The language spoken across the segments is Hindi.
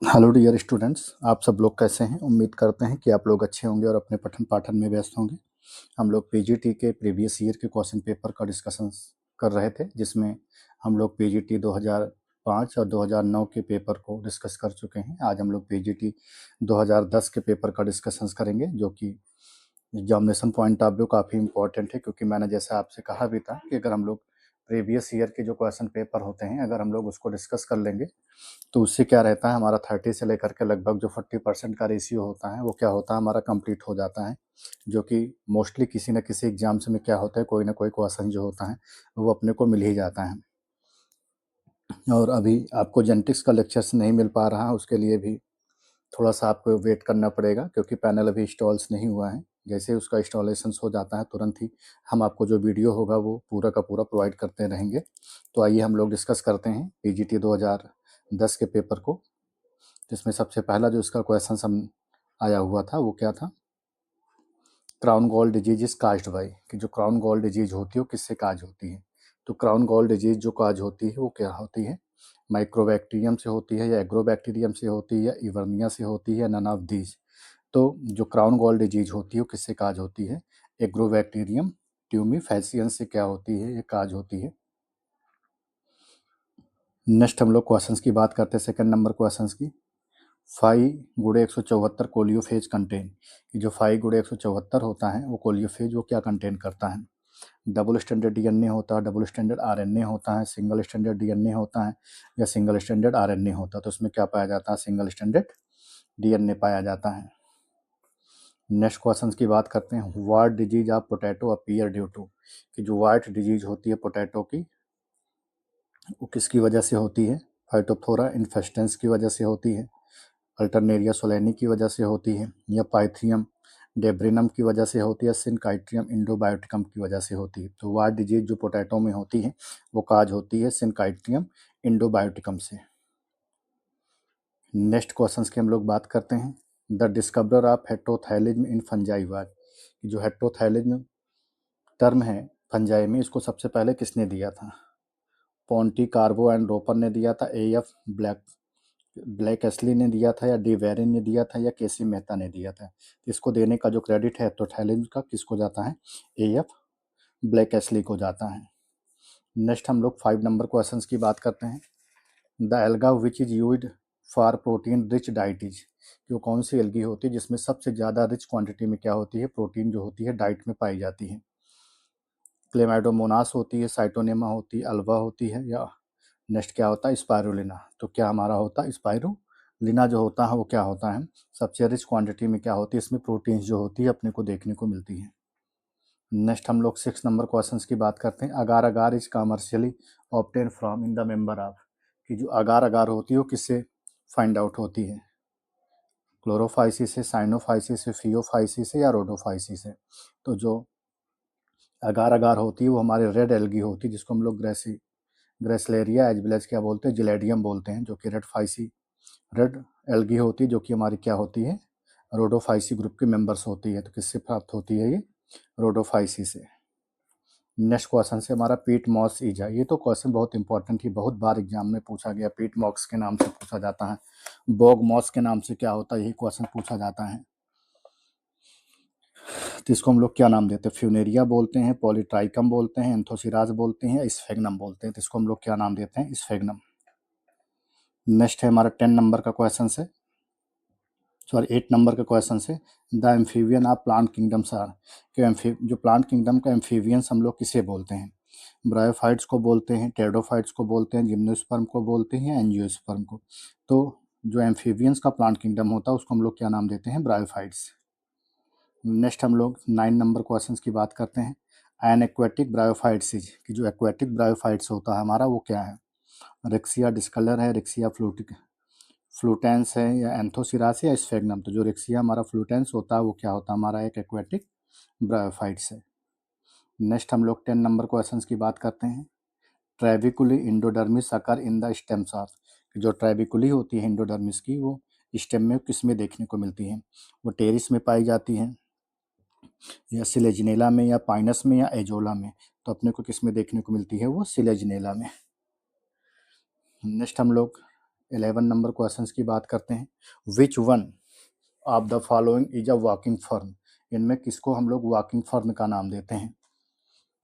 हेलो डियर स्टूडेंट्स, आप सब लोग कैसे हैं। उम्मीद करते हैं कि आप लोग अच्छे होंगे और अपने पठन पाठन में व्यस्त होंगे। हम लोग पीजीटी के प्रीवियस ईयर के क्वेश्चन पेपर का डिस्कशन कर रहे थे, जिसमें हम लोग पीजीटी 2005 और 2009 के पेपर को डिस्कस कर चुके हैं। आज हम लोग पीजीटी 2010 के पेपर का डिस्कशन करेंगे, जो कि एग्जामिनेशन पॉइंट ऑफ व्यू काफ़ी इंपॉर्टेंट है, क्योंकि मैंने जैसा आपसे कहा भी था कि अगर हम लोग प्रीवियस ईयर के जो क्वेश्चन पेपर होते हैं, अगर हम लोग उसको डिस्कस कर लेंगे तो उससे क्या रहता है, हमारा 30 से लेकर के लगभग जो 40% का रेशियो होता है वो क्या होता है, हमारा कंप्लीट हो जाता है। जो कि मोस्टली किसी न किसी एग्जाम्स में क्या होता है, कोई ना कोई क्वेश्चन जो होता है वो अपने को मिल ही जाता है। और अभी आपको जेनेटिक्स का लेक्चर्स नहीं मिल पा रहा है, उसके लिए भी थोड़ा सा आपको वेट करना पड़ेगा, क्योंकि पैनल अभी इंस्टॉल्स नहीं हुआ है। जैसे उसका इंस्टॉलेशन हो जाता है तुरंत ही हम आपको जो वीडियो होगा वो पूरा का पूरा प्रोवाइड करते रहेंगे। तो आइए हम लोग डिस्कस करते हैं पीजीटी 2010 के पेपर को, जिसमें सबसे पहला जो इसका क्वेश्चन हम आया हुआ था वो क्या था, crown gall disease is caused by, कि जो क्राउन गॉल डिजीज होती है वो किससे काज होती है। तो क्राउन गॉल डिजीज जो काज होती है वो क्या होती है, माइक्रोबैक्टीरियम से होती है या एग्रोबैक्टीरियम से होती है या इवर्निया से होती है, नन ऑफ दीज। तो जो क्राउन गॉल डिजीज होती है वो किससे काज होती है, एग्रोबैक्टीरियम ट्यूमीफैसियंस से क्या होती है, ये काज होती है। नेक्स्ट हम लोग क्वेश्चंस की बात करते हैं, सेकंड नंबर क्वेश्चंस की। 5 × 174 कोलियोफेज कंटेन, कि जो 5 × 174 होता है वो कोलियोफेज वो क्या कंटेन करता है। डबल स्टैंडर्ड डीएनए होता है, डबल स्टैंडर्ड आरएनए होता है, सिंगल स्टैंडर्ड डीएनए होता है या सिंगल स्टैंडर्ड आरएनए होता है। तो उसमें क्या पाया जाता है, सिंगल स्टैंडर्ड डीएनए पाया जाता है। नेक्स्ट क्वेश्चन की बात करते हैं, what disease of potato appear due to, कि जो वाइट डिजीज होती है पोटैटो की वो किसकी वजह से होती है, फाइटोप्थोरा इन्फेस्टेंस की वजह से होती है, अल्टरनेरिया सोलेनी की वजह से होती है, या पाइथियम डेब्रिनम की वजह से होती है, सिनकाइट्रियम इंडोबायोटिकम की वजह से होती है। तो वाइट डिजीज जो पोटैटो में होती है वो काज होती है सिनकाइट्रियम इंडोबायोटिकम से। नेक्स्ट क्वेश्चंस की हम लोग बात करते हैं, the discoverer of heterothallism in fungi was, जो हेट्रोथैलिज्म टर्म है फंजाई में, इसको सबसे पहले किसने दिया था। पॉन्टी कार्बो एंड रोपर ने दिया था, एएफ ब्लैक एस्ली ने दिया था, या डी वेरिन ने दिया था, या केसी मेहता ने दिया था। इसको देने का जो क्रेडिट है हेट्रोथैलिज्म का किसको जाता है, एएफ ब्लैक एस्ली को जाता है। नेक्स्ट हम लोग 5 नंबर क्वेश्चंस की बात करते हैं, the alga which is used for protein rich diet is, जो कौन सी एल्गी होती है जिसमें सबसे ज़्यादा रिच क्वांटिटी में क्या होती है, प्रोटीन जो होती है डाइट में पाई जाती है। क्लेमाइडोमोनास होती है, साइटोनेमा होती है, अल्वा होती है, या नेक्स्ट क्या होता है, स्पायरुलिना। तो क्या हमारा होता है, स्पायरुलिना जो होता है वो क्या होता है, सबसे रिच क्वांटिटी में क्या होती है, इसमें प्रोटीन्स जो होती है अपने को देखने को मिलती है। नेक्स्ट हम लोग 6 नंबर क्वेश्चंस की बात करते हैं, agar agar is commercially obtain from in the member of, कि जो अगार अगार होती है वो किससे फाइंड आउट होती है, क्लोरोफाइसिस से, साइनोफाइसिस से, फियोफाइसिस से, या रोडोफाइसिस से। तो जो अगार अगार होती है वो हमारे रेड एल्गी होती है, जिसको हम लोग ग्रेसलेरिया एज वेल एज क्या बोलते हैं, जिलेडियम बोलते हैं, जो कि रेड एल्गी होती है, जो कि हमारी क्या होती है, रोडोफाइसी ग्रुप की मेंबर्स होती है। तो किससे प्राप्त होती है, ये रोडोफाइसी से। नेक्स्ट क्वेश्चन से हमारा पीट मॉस ईजा, ये तो क्वेश्चन बहुत इंपॉर्टेंट है, बहुत बार एग्जाम में पूछा गया। पीट मॉक्स के नाम से पूछा जाता है, बोग मॉस के नाम से क्या होता है, यही क्वेश्चन पूछा जाता है। तो इसको हम लोग क्या नाम देते हैं, फ्यूनेरिया बोलते हैं, पॉलीट्राइकम बोलते हैं, एंथोसिराज बोलते हैं, स्फेग्नम बोलते हैं। तो इसको हम लोग क्या नाम देते हैं, स्फेग्नम। नेक्स्ट है हमारा 10 नंबर का क्वेश्चन है, सॉरी 8 नंबर का क्वेश्चन है, the amphibian of plant kingdoms are, कि जो प्लांट किंगडम का एम्फीबियंस हम लोग किसे बोलते हैं, ब्रायोफाइट्स को बोलते हैं, टेरोडोफाइट्स को बोलते हैं, जिम्नोस्पर्म को बोलते हैं, एंजियोस्पर्म को। तो जो एम्फीबियंस का प्लांट किंगडम होता है उसको हम लोग क्या नाम देते हैं, ब्रायोफाइट्स। नेक्स्ट हम लोग 9 नंबर क्वेश्चन की बात करते हैं, एन एक्वेटिक ब्रायोफाइट्स इज, कि जो एक्वेटिक ब्रायोफाइट्स होता है हमारा वो क्या है, रिक्सिया डिस्कलर है, रिक्सिया फ्लूटेंस है, या एंथोसिरास या स्फेग्नम। तो जो रिक्सिया हमारा फ्लूटेंस होता है वो क्या होता है, हमारा एक एक्वेटिक ब्रायोफाइट्स है। नेक्स्ट हम लोग 10 नंबर क्वेश्चन की बात करते हैं, trabeculae endodermis occur in the stems of, जो ट्रेविकुली होती है इंडोडर्मिस की वो स्टेम में किस में देखने को मिलती है, वो टेरिस में पाई जाती है, या सिलेजिनेला में, या पाइनस में, या एजोला में। तो अपने को किस में देखने को मिलती है, वो सिलेजिनेला में। नेक्स्ट हम लोग 11 नंबर क्वेश्चन की बात करते हैं। विच one of the following is a walking fern, इनमें किसको हम लोग वॉकिंग फर्न का नाम देते हैं?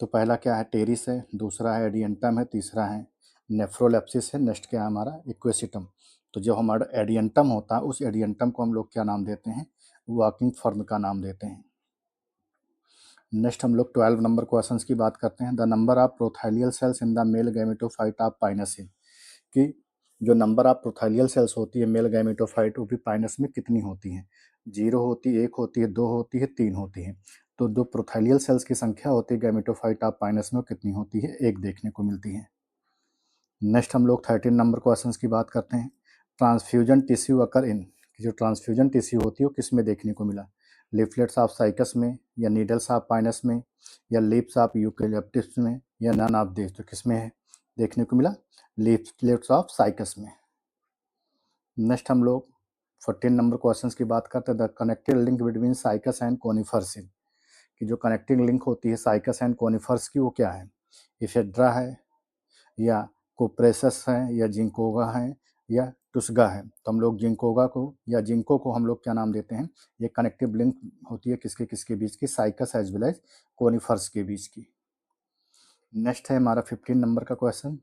तो पहला क्या है, टेरिस है, दूसरा है एडियंटम है, तीसरा है नेफ्रोलेप्सिस है, नेक्स्ट क्या है हमारा इक्वेसिटम। तो जो हमारा एडियंटम होता है उस एडियंटम को हम लोग क्या नाम देते हैं, वॉकिंग फर्न का नाम देते हैं। नेक्स्ट हम लोग 12 नंबर क्वेश्चंस की बात करते हैं। The number of prothallial cells in the male gametophyte of Pinus, कि जो नंबर ऑफ प्रोथाइलियल सेल्स होती है मेल गैमेटोफाइट वो भी पाइनस में कितनी होती हैं? 0 होती है, 1 होती है, 2 होती है, 3 होती है। तो जो प्रोथाइलियल सेल्स की संख्या होती है गैमेटोफाइट ऑफ पाइनस में कितनी होती है? 1 देखने को मिलती है। नेक्स्ट हम लोग 13 नंबर क्वेश्चंस की बात करते हैं। ट्रांसफ्यूजन टिश्यू अकर इन, जो ट्रांसफ्यूजन टिश्यू होती है वो किस में देखने को मिला? लिफलेट्स ऑफ साइकस में, या नीडल्स ऑफ पाइनस में, या लीव्स ऑफ यूकेलिप्टस में, या नन ऑफ दिस। तो किस में है देखने को मिला? लीफलेट्स ऑफ साइकस में। नेक्स्ट हम लोग 14 नंबर क्वेश्चंस की बात करते हैं। The connecting link between cycas and conifers, की जो कनेक्टिंग लिंक होती है साइकस एंड कोनिफर्स की वो क्या है? इफेड्रा है, या कोप्रेसस है, या जिंकोगा है, या टुस्गा है। तो हम लोग जिंकोगा को या जिंको को हम लोग क्या नाम देते हैं? ये कनेक्टिव लिंक होती है किसके किसके बीच की? Cycas as well as conifers के बीच की। नेक्स्ट है हमारा 15 नंबर का question.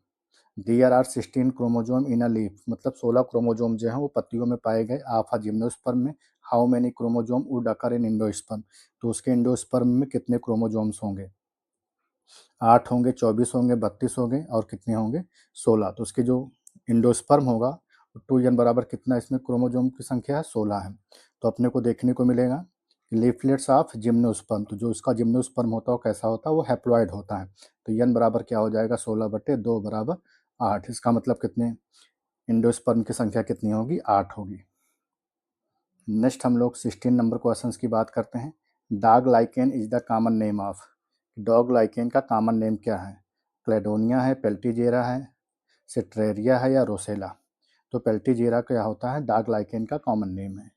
There are 16 chromosome in a leaf, मतलब 16 क्रोमोजोम जो हैं वो पत्तियों में पाए गए। आफा जिम्नोस्पर्म में how many chromosome would occur in endosperm, तो उसके इंडोस्पर्म में कितने क्रोमोजोम्स होंगे? 8 होंगे, 24 होंगे, 32 होंगे, और कितने होंगे? 16। तो उसके जो इंडोस्पर्म होगा 2n बराबर कितना इसमें क्रोमोजोम की संख्या है? 16 है। तो अपने को देखने को मिलेगा लीफलेट्स ऑफ जिम्नोस्पर्म, तो जो इसका जिम्नोस्पर्म होता है वो कैसा होता है? वो हैप्लॉइड होता है। तो n बराबर क्या हो जाएगा? 16/2 बराबर 8। इसका मतलब कितने इंडोस्पर्म की संख्या कितनी होगी? 8 होगी। नेक्स्ट हम लोग 16 नंबर क्वेश्चन की बात करते हैं। Dog lichen is the common name of, dog lichen का कॉमन नेम क्या है? क्लेडोनिया है, पेल्टीजेरा है, सिट्रेरिया है, या रोसेला। तो पेल्टीजेरा क्या होता है? डॉग लाइकेन का कॉमन नेम है।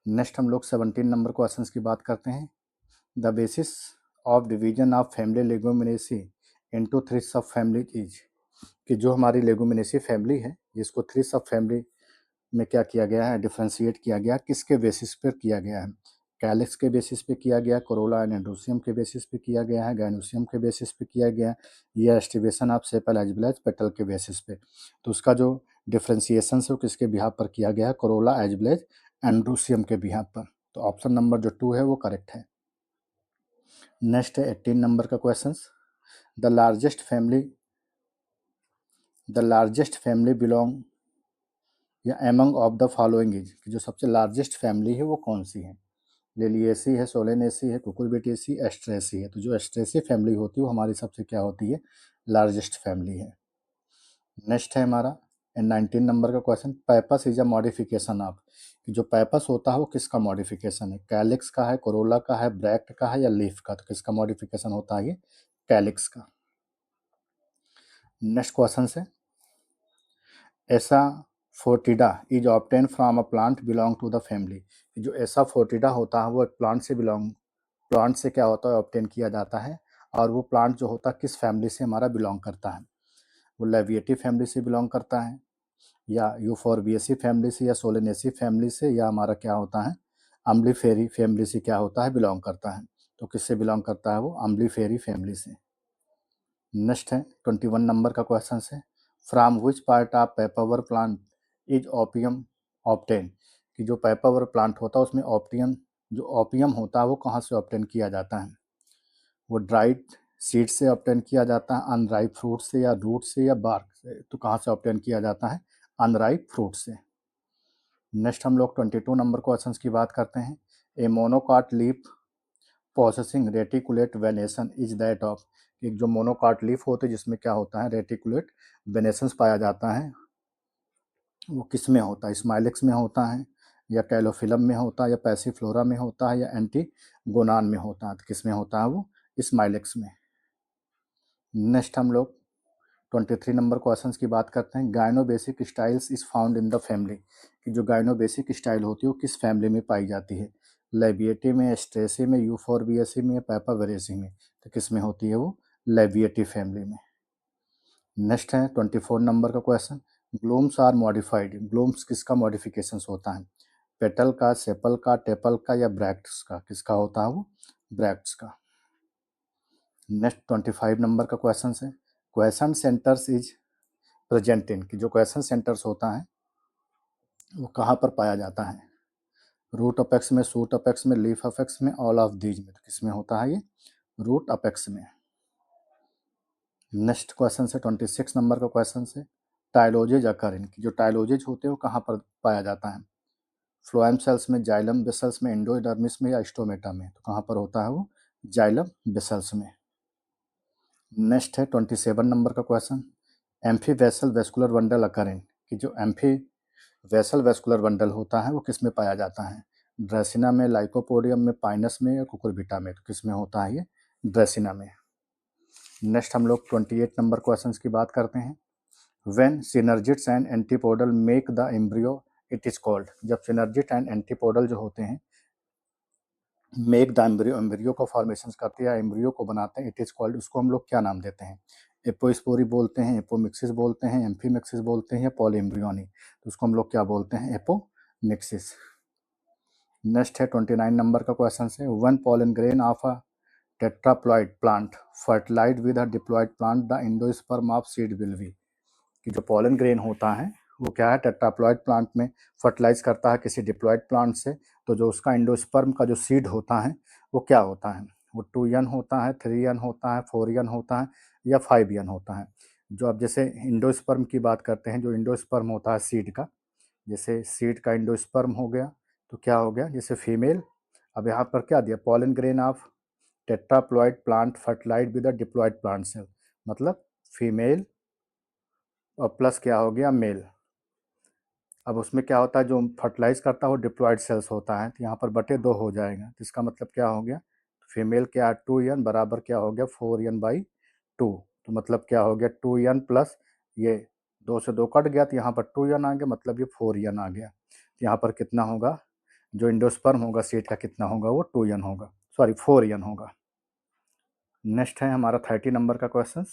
नेक्स्ट हम लोग 17 नंबर क्वेश्चन की बात करते हैं। The basis of division of family Leguminosae into 3 सब फैमिलीज इज, कि जो हमारी लेगुमिनेसी फैमिली है जिसको 3 सब फैमिली में क्या किया गया है? डिफ्रेंशिएट किया गया। किसके बेसिस पर किया गया है? कैलिक्स के बेसिस पे किया गया, कोरोला एंड एंड्रोसियम के बेसिस पे किया गया है, गाइनोसियम के बेसिस पे किया गया, या aestivation of sepal as well as petal के बेसिस पे। तो उसका जो डिफ्रेंसिएशन है वो किसके बिहाफ पर किया गया है? Corolla as well as androecium के बिहाफ पर। तो ऑप्शन नंबर जो 2 है वो करेक्ट है। नेक्स्ट है 18 नंबर का question. The largest family belong or among of the following is, जो सबसे लार्जेस्ट फैमिली है वो कौन सी है? लिलिएसी है, सोलेनेसी है, कुकुरबिटेसी, एस्ट्रेसी है। तो जो एस्ट्रेसी फैमिली होती है वो हमारी सबसे क्या होती है? लार्जेस्ट फैमिली है। नेक्स्ट है हमारा 19 नंबर का question. Pappus is a modification of, कि जो पैपस होता है वो किसका मॉडिफिकेशन है? कैलिक्स का है, कोरोला का है, ब्रैक्ट का है, या लीफ का? तो किसका मॉडिफिकेशन होता है? ये कैलिक्स का। नेक्स्ट क्वेश्चन है, asafoetida is obtain from a plant belong to the family, जो ऐसा फोर्टिडा होता है वो एक प्लांट से क्या होता है? ऑब्टेन किया जाता है। और वो प्लांट जो होता है किस फैमिली से हमारा बिलोंग करता है? वो लेविएटी फैमिली से बिलोंग करता है, या यूफोरबिएसी फैमिली से, या सोलेनेसी फैमिली से, या हमारा क्या होता है? अम्बलीफेरी फैमिली से क्या होता है? बिलोंग करता है। तो किससे बिलोंग करता है वो? अम्बलीफेरी फैमिली से। नेक्स्ट है 21 नंबर का क्वेश्चन है। From which part of papaver plant is opium obtain, कि जो पेपावर प्लांट होता है उसमें जो ओपियम होता है वो कहाँ से ऑब्टेन किया जाता है? वो ड्राइड सीड से ऑब्टेन किया जाता है, अनराइप फ्रूट से, या रूट से, या बार्क से। तो कहाँ से ऑब्टेन किया जाता है? अनराइप फ्रूट से। नेक्स्ट हम लोग 22 नंबर क्वेश्चन की बात करते हैं। A monocot leaf processing reticulate venation is that of, एक जो मोनोकाट लीफ होते हैं जिसमें क्या होता है? रेटिकुलेट वेनेसन्स पाया जाता है, वो किस में होता है? स्माइलेक्स में होता है, या कैलोफिलम में होता है, या पैसिफ्लोरा में होता है, या एंटीगोनान में होता है? तो किस में होता है वो? स्माइलेक्स में। नेक्स्ट हम लोग 23 नंबर क्वेश्चन की बात करते हैं। Gynobasic styles is found in the family, कि जो गायनोबेसिक स्टाइल होती है वो किस फैमिली में पाई जाती है? लेबिएटी में, एस्ट्रेसी में, यूफोरबिएसी में, पैपावेरेसी में। तो किस में होती है वो? लेबिएटी फैमिली में। नेक्स्ट है 24 नंबर का क्वेश्चन। ग्लोम्स आर मॉडिफाइड, ग्लोम्स किसका मॉडिफिकेशंस होता है? पेटल का, सेपल का, टेपल का या ब्रैक्ट्स का? किसका होता है वो? ब्रैक्ट्स का। नेक्स्ट 25 नंबर का क्वेश्चन है, question centres is present in, कि जो क्वेश्चन सेंटर्स होता है वो कहाँ पर पाया जाता है? रूट अपेक्स में, सूट अपेक्स में, लीफ अपेक्स में, ऑल ऑफ दीज में? तो किसमें होता है ये? रूट अपेक्स में। नेक्स्ट क्वेश्चन है 26 नंबर का क्वेश्चन है, टाइलोजेज अकर इन, जो टाइलोजेज होते हैं वो कहाँ पर पाया जाता है? फ्लोएम सेल्स में, जाइलम बेसल्स में, एंडोडर्मिस में या स्टोमेटा में? तो कहाँ पर होता है वो? जाइलम बेसल्स में। नेक्स्ट है 27 नंबर का question, amphivasal vascular bundle occur in, कि जो एम्फी वेसल वेस्कुलर बंडल होता है वो किस में पाया जाता है? ड्रेसिना में, लाइकोपोडियम में, पाइनस में या कुकुरबिटा में? तो किस में होता है ये? ड्रेसिना में। नेक्स्ट हम लोग 28 नंबर क्वेश्चन की बात करते हैं, when synergists and antipodal make the embryo it is called, जब सिनर्जिट एंड एंटीपोडल जो होते हैं मेक द एम्ब्रियो, एम्ब्रियो को फॉर्मेशन करते हैं या एम्ब्रियो को बनाते हैं, इट इज कॉल्ड, उसको हम लोग क्या नाम देते हैं? एपोस्पोरी बोलते हैं, एपोमिक्सिस बोलते हैं, एम्फीमिक्सिस बोलते हैं या पॉली एम्ब्रियोनी? तो उसको हम लोग क्या बोलते हैं? एपोमिक्सिस। नेक्स्ट है 29 नंबर का क्वेश्चन है, one pollen grain of a tetraploid plant fertilised with a diploid plant the endosperm of seed will be, कि जो पॉलन ग्रेन होता है वो क्या है? टेट्राप्लॉइड प्लांट में फर्टिलाइज करता है किसी डिप्लॉइड प्लांट से, तो जो उसका एंडोस्पर्म का जो सीड होता है वो क्या होता है? वो 2n होता है, 3n होता है, 4n होता है या 5n होता है? जो अब जैसे इंडोस्पर्म की बात करते हैं, जो इंडोस्पर्म होता है सीड का, जैसे सीड का इंडोस्पर्म हो गया तो क्या हो गया? जैसे फीमेल, अब यहाँ पर क्या दिया? Pollen grain of tetraploid plant fertilised with a diploid plant cell, मतलब फीमेल और प्लस क्या हो गया? मेल। अब उसमें क्या होता है? जो फर्टिलाइज करता है वो डिप्लॉइड सेल्स होता है, तो यहाँ पर बटे 2 हो जाएगा, तो इसका मतलब क्या हो गया? फीमेल क्या? 2n बराबर क्या हो गया? 4n/2, तो मतलब क्या हो गया? 2n प्लस ये 2 से 2 कट गया, तो यहाँ पर 2n आ गया, मतलब ये 4n आ गया। तो यहाँ पर कितना होगा? जो इंडोस्पर्म होगा सीड का कितना होगा? वो 2n होगा, सॉरी 4n होगा। नेक्स्ट है हमारा 30 नंबर का question,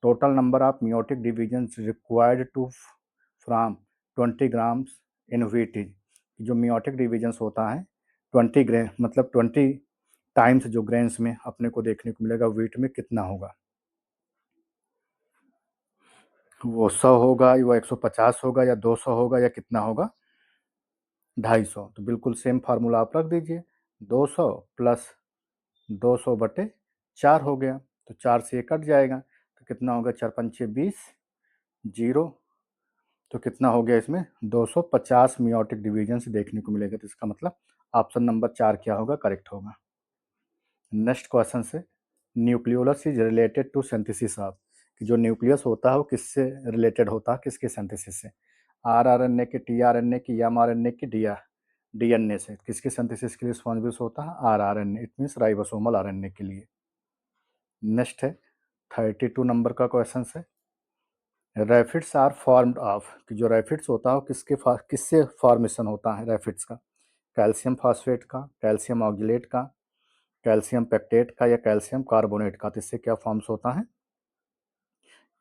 total number of meiotic divisions required to from 20 grams in wheat is, जो meiotic divisions होता है 20 ग्रेन, मतलब 20 टाइम्स जो ग्रेन्स में अपने को देखने को मिलेगा व्हीट में, कितना होगा? वो 100 होगा, वो 150 होगा या 200 होगा या कितना होगा? 250। तो बिल्कुल सेम फार्मूला आप रख दीजिए, 200 प्लस 200/4 हो गया, तो 4 से ये कट जाएगा, तो कितना होगा? 4 पंचे 20, 0, तो कितना हो गया? इसमें 250 मियोटिक डिवीजन देखने को मिलेगा, तो इसका मतलब ऑप्शन नंबर 4 क्या होगा? करेक्ट होगा। नेक्स्ट क्वेश्चन से, nucleolus is related to synthesis of, कि जो न्यूक्लियस होता है वो किससे रिलेटेड होता है? किसके सिंथेसिस से? आरआरएनए के, टीआरएनए की, एमआरएनए की, डीएनए से? किसके सिंथेसिस के लिए रिस्पॉन्सिबल होता है? RRNA, it means ribosomal RNA के लिए। नेक्स्ट है 32 नंबर का क्वेश्चन है, रैफिड्स आर फॉर्म्ड ऑफ, कि जो रैफिड्स होता है किससे फॉर्मेशन होता है रैफिड्स का? कैल्शियम फॉस्फेट का, कैल्शियम ऑक्जेलेट का, कैल्शियम पेक्टेट का या कैल्शियम कार्बोनेट का? तो इससे क्या फॉर्म्स होता है?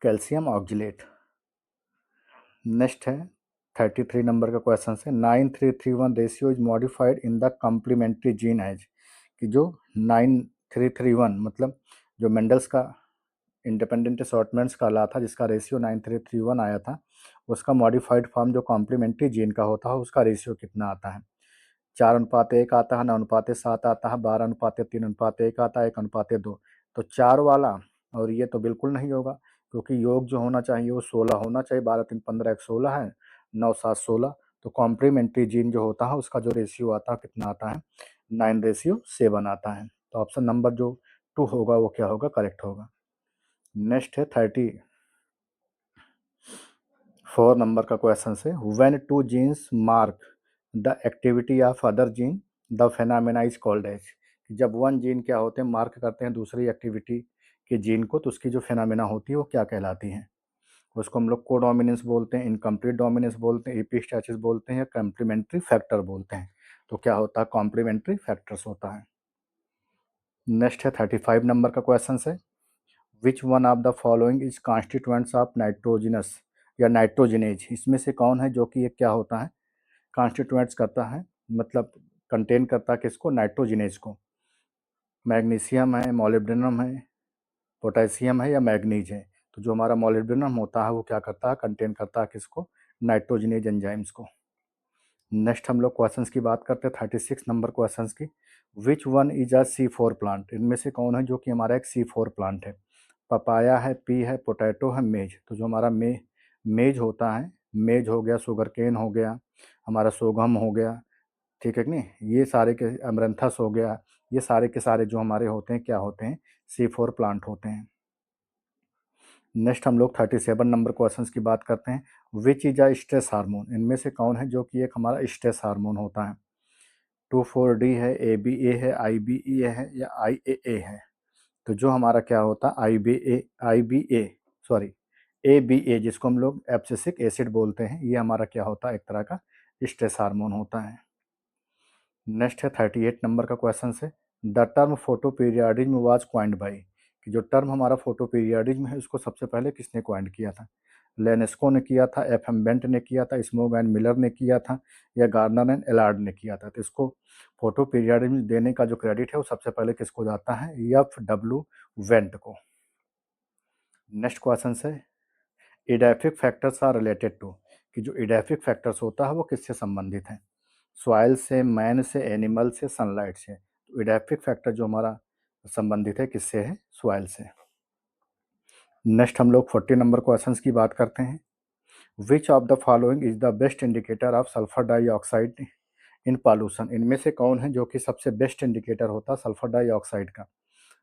Calcium oxalate. नेक्स्ट है 33 नंबर का क्वेश्चन है, 9331 ratio is modified in the complementary gene as, कि जो 9331 मतलब जो मेंडल्स का इंडिपेंडेंट असॉर्टमेंट्स का ला था, जिसका रेशियो 9331 आया था, उसका मॉडिफाइड फॉर्म जो कॉम्प्लीमेंट्री जीन का होता है उसका रेशियो कितना आता है? 4:1 आता है, 9:7 आता है, 12:3:1 आता है, 1:2। तो 4 वाला और ये तो बिल्कुल नहीं होगा, क्योंकि योग जो होना चाहिए वो 16 होना चाहिए, 12×3=15, 16 है, 9×7=16, तो कॉम्प्लीमेंट्री जीन जो होता है उसका जो रेशियो आता है कितना आता है? 9:7 आता है, तो ऑप्शन नंबर जो 2 होगा वो क्या होगा? करेक्ट होगा। नेक्स्ट है 34 नंबर का क्वेश्चन है, when 2 genes mark the activity of other gene the phenomena is called as, जब 1 जीन क्या होते हैं? मार्क करते हैं दूसरी एक्टिविटी के जीन को, तो उसकी जो फेनामेना होती है वो क्या कहलाती है? उसको हम लोग कोडोमिनेंस बोलते हैं, इनकम्प्लीट डोमिनेंस बोलते हैं, एपिस्टैसिस बोलते हैं या कॉम्प्लीमेंट्री फैक्टर बोलते हैं? तो क्या होता है? कॉम्प्लीमेंट्री फैक्टर्स होता है। नेक्स्ट है 35 नंबर का क्वेश्चन है, which one of the following is constituents of nitrogenous या नाइट्रोजिनेज, इसमें से कौन है जो कि ये क्या होता है, कॉन्स्टिट्यूएंट्स करता है, मतलब कंटेन करता है किसको, नाइट्रोजिनेज को। मैग्नीशियम है, मॉलिब्डेनम है, पोटेशियम है या मैग्नीज है। तो जो हमारा मॉलिब्डेनम होता है वो क्या करता है, कंटेन करता है किसको, नाइट्रोजिनेज एंजाइम्स को। नेक्स्ट हम लोग क्वेश्चंस की बात करते हैं 36 नंबर क्वेश्चंस की। Which one is a C4 plant, इनमें से कौन है जो कि हमारा एक C4 प्लांट है। पपाया है, पी है, पोटैटो है, मेज। तो जो हमारा मेज होता है, मेज हो गया, शुगर केन हो गया, हमारा सोगम हो गया, ठीक है कि नहीं, ये सारे के, अमरंथस हो गया, ये सारे के सारे जो हमारे होते हैं क्या होते हैं, C4 प्लांट होते हैं। नेक्स्ट हम लोग 37 नंबर क्वेश्चंस की बात करते हैं। Which is a stress hormone, इनमें से कौन है जो कि एक हमारा स्ट्रेस हार्मोन होता है। 2,4-D है, ABA है, IBE है या IAA है। तो जो हमारा क्या होता है, IBA सॉरी ABA, जिसको हम लोग एब्सिसिक एसिड बोलते हैं, ये हमारा क्या होता है, एक तरह का स्ट्रेस हार्मोन होता है। नेक्स्ट है 38 नंबर का क्वेश्चन है। The term photoperiodism was coined by, कि जो टर्म हमारा फोटो पीरियडिज्म है उसको सबसे पहले किसने क्वाइंड किया था। लेनेस्को ने किया था, FM बेंट ने किया था, स्मोग एंड मिलर ने किया था या गार्नर एंड एलार्ड ने किया था। तो इसको फोटो पीरियडिज्म देने का जो क्रेडिट है वो सबसे पहले किसको जाता है, FW वेंट को। नेक्स्ट क्वेश्चन है इडैफिक फैक्टर्स आर रिलेटेड टू, कि जो इडैफिक फैक्टर्स होता है वो किससे संबंधित है। सॉइल से, मैन से, एनिमल से, सनलाइट से। तो इडैफिक फैक्टर जो हमारा संबंधित है किससे है, सॉइल से। नेक्स्ट हम लोग 40 नंबर क्वेश्चंस की बात करते हैं। विच of the following is the best indicator of sulphur dioxide in pollution, इनमें से कौन है जो कि सबसे बेस्ट इंडिकेटर होता है सल्फर डाइऑक्साइड का।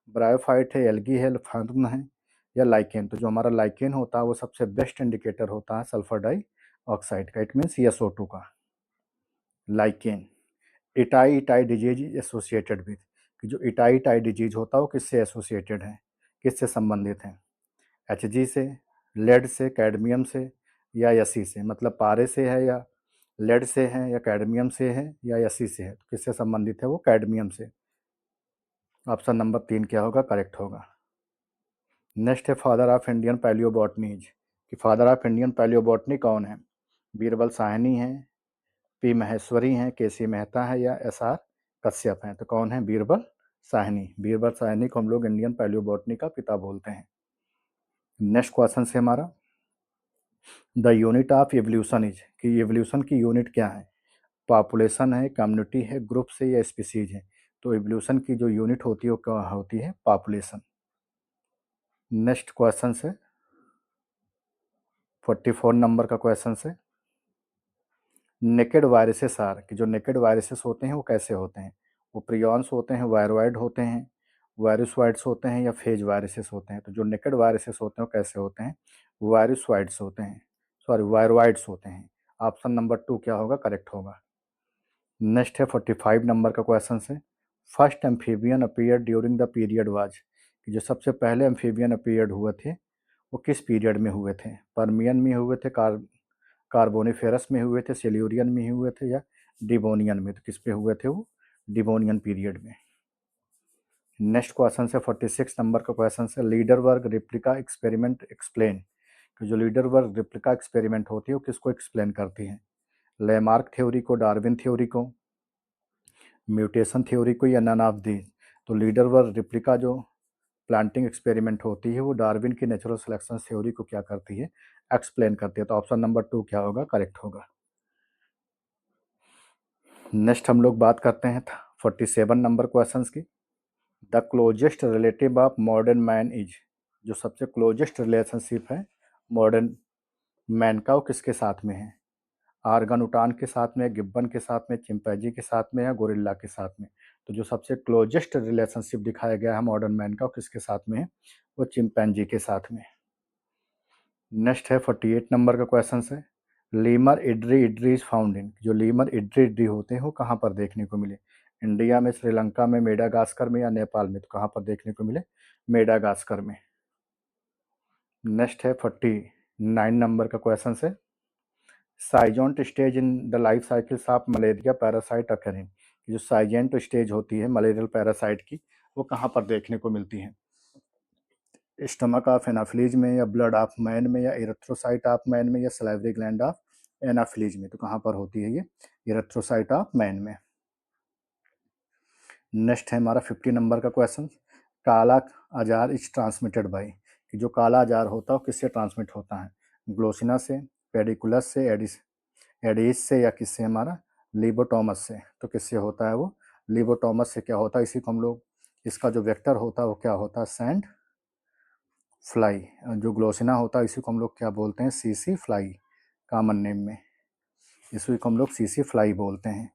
ब्रायोफाइट है, एल्गी है, फर्न है या लाइकेन। तो जो हमारा लाइकेन होता है वो सबसे बेस्ट इंडिकेटर होता है सल्फर डाइऑक्साइड का, इट मीन्स SO2 का, lichen. Itai itai disease is associated with, कि जो इटाई इटाई डिजीज होता है वो किससे एसोसिएटेड है, किससे संबंधित है। HG से, लेड से, कैडमियम से या यसी से, मतलब पारे से है या लेड से है या कैडमियम से है या यसी से है। तो किससे संबंधित है वो, कैडमियम से। ऑप्शन नंबर 3 क्या होगा, करेक्ट होगा। नेक्स्ट है फादर ऑफ इंडियन पैलियोबॉटनीज, कि फादर ऑफ इंडियन पैलियोबॉटनी कौन है। बीरबल साहनी है, P महेश्वरी हैं, KC मेहता है या SR कश्यप हैं। तो कौन है, बीरबल साहनी। बीरबल साहनी को हम लोग इंडियन पैलियोबॉटनी का पिता बोलते हैं। नेक्स्ट क्वेश्चन से हमारा the unit of evolution is, कि एवोल्यूशन की यूनिट क्या है। पॉपुलेशन है, कम्युनिटी है, ग्रुप से या स्पीसीज है। तो एवोल्यूशन की जो यूनिट होती है वो क्या होती है, पॉपुलेशन। नेक्स्ट क्वेश्चन से 44 नंबर का क्वेश्चन है। नेकेड वायरसेस आर, कि जो नेकेड वायरसेस होते हैं वो कैसे होते हैं। वो प्रियॉन्स होते हैं, वायरॉइड होते हैं, वायरसवाइड्स होते हैं या फेज वायरसेस होते हैं। तो जो नेकेड वायरसेस होते हैं वो कैसे होते हैं, वायरसवाइड्स होते हैं, सॉरी वायरॉइड्स होते हैं। ऑप्शन नंबर 2 क्या होगा, करेक्ट होगा। नेक्स्ट है 45 नंबर का क्वेश्चन है। First amphibian appear during the period was, कि जो सबसे पहले एम्फीबियन अपीयर्ड हुए थे वो किस पीरियड में हुए थे। पर्मियन में हुए थे, कार्बोनिफेरस में हुए थे, सिल्यूरियन में हुए थे या डिवोनियन में। तो किस पे हुए थे वो, डिवोनियन पीरियड में। नेक्स्ट क्वेश्चन है 46 नंबर का क्वेश्चन है। लीडर वर्ग रिप्लिका एक्सपेरिमेंट एक्सप्लेन, कि जो लीडर वर्ग रिप्लिका एक्सपेरिमेंट होती है वो किसको एक्सप्लेन करती है। लेमार्क थ्योरी को, डार्विन थ्योरी को, म्यूटेशन थ्योरी को या नन ऑफ दी। तो लीडर वर्ग रिप्लिका जो प्लांटिंग एक्सपेरिमेंट होती है वो डार्विन की नेचुरल सिलेक्शन थ्योरी को क्या करती है, एक्सप्लेन करती है। तो ऑप्शन नंबर 2 क्या होगा, करेक्ट होगा। नेक्स्ट हम लोग बात करते हैं 47 नंबर क्वेश्चंस की। The closest relative of modern man is, जो सबसे क्लोजेस्ट रिलेशनशिप है मॉडर्न मैन का वो किसके साथ में है। आर्गनउटान के साथ में, गिब्बन के साथ में, चिंपैंजी के साथ में या गोरिल्ला के साथ में। तो जो सबसे क्लोजेस्ट रिलेशनशिप दिखाया गया है मॉडर्न मैन का वो किसके साथ में है, वो चिंपैंजी के साथ में। नेक्स्ट है 48 नंबर का क्वेश्चन है। लीमर इड्री इड्री इज फाउंड इन, जो लीमर इड्री इड्री होते हैं वो कहाँ पर देखने को मिले। इंडिया में, श्रीलंका में, मेडागास्कर में या नेपाल में। तो कहाँ पर देखने को मिले, मेडागास्कर में। नेक्स्ट है 49 नंबर का क्वेश्चन है। Schizont stage in the life cycles of malaria parasite occurring, जो साइजेंट स्टेज होती है मलेरियल पैरासाइट की वो कहाँ पर देखने को मिलती है। स्टमक ऑफ एनाफिलीज में, या ब्लड ऑफ मैन में, या इरेथ्रोसाइट ऑफ मैन में, या सलाइवरी ग्लैंड ऑफ एनाफिलीज में। तो कहाँ पर होती है ये? इरेथ्रोसाइट ऑफ मैन में। नेक्स्ट है हमारा 50 नंबर का क्वेश्चन, काला आजार इज ट्रांसमिटेड बाय, कि जो काला आजार होता है वो किससे ट्रांसमिट होता है? ग्लोसिना से, पेडिकुलस से, एडिस से, या किससे? हमारा लिबोटोमस से। तो किससे होता है वो? लिबोटोमस से। क्या होता है इसी को हम लोग, इसका जो वेक्टर होता है वो क्या होता है? Sand fly. जो ग्लोसिना होता है इसी को हम लोग क्या बोलते हैं? सीसी फ्लाई, कॉमन नेम में इसी को हम लोग सीसी फ्लाई बोलते हैं।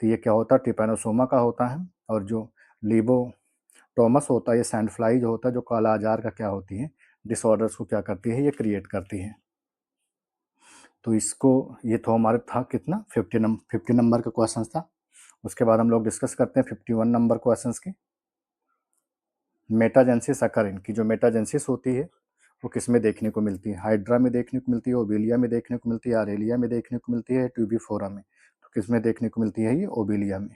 तो ये क्या होता है? ट्रिपैनोसोमा का होता है। और जो लिबोटोमस होता है, ये सैंड फ्लाई जो होता है, जो काला आजार का क्या होती है? डिसऑर्डर्स को क्या करती है? ये क्रिएट करती है। तो इसको, ये तो हमारे था कितना 50 नंबर का क्वेश्चन था। उसके बाद हम लोग डिस्कस करते हैं 51 नंबर क्वेश्चंस की। मेटाजेंसिस अकरिन, की जो मेटाजेंसिस होती है वो किस में देखने को मिलती है? हाइड्रा में देखने को मिलती है, ओबिलिया में देखने को मिलती है, आरेलिया में देखने को मिलती है, ट्यूबिफोरा में। तो किस में देखने को मिलती है? ये ओबिलिया में।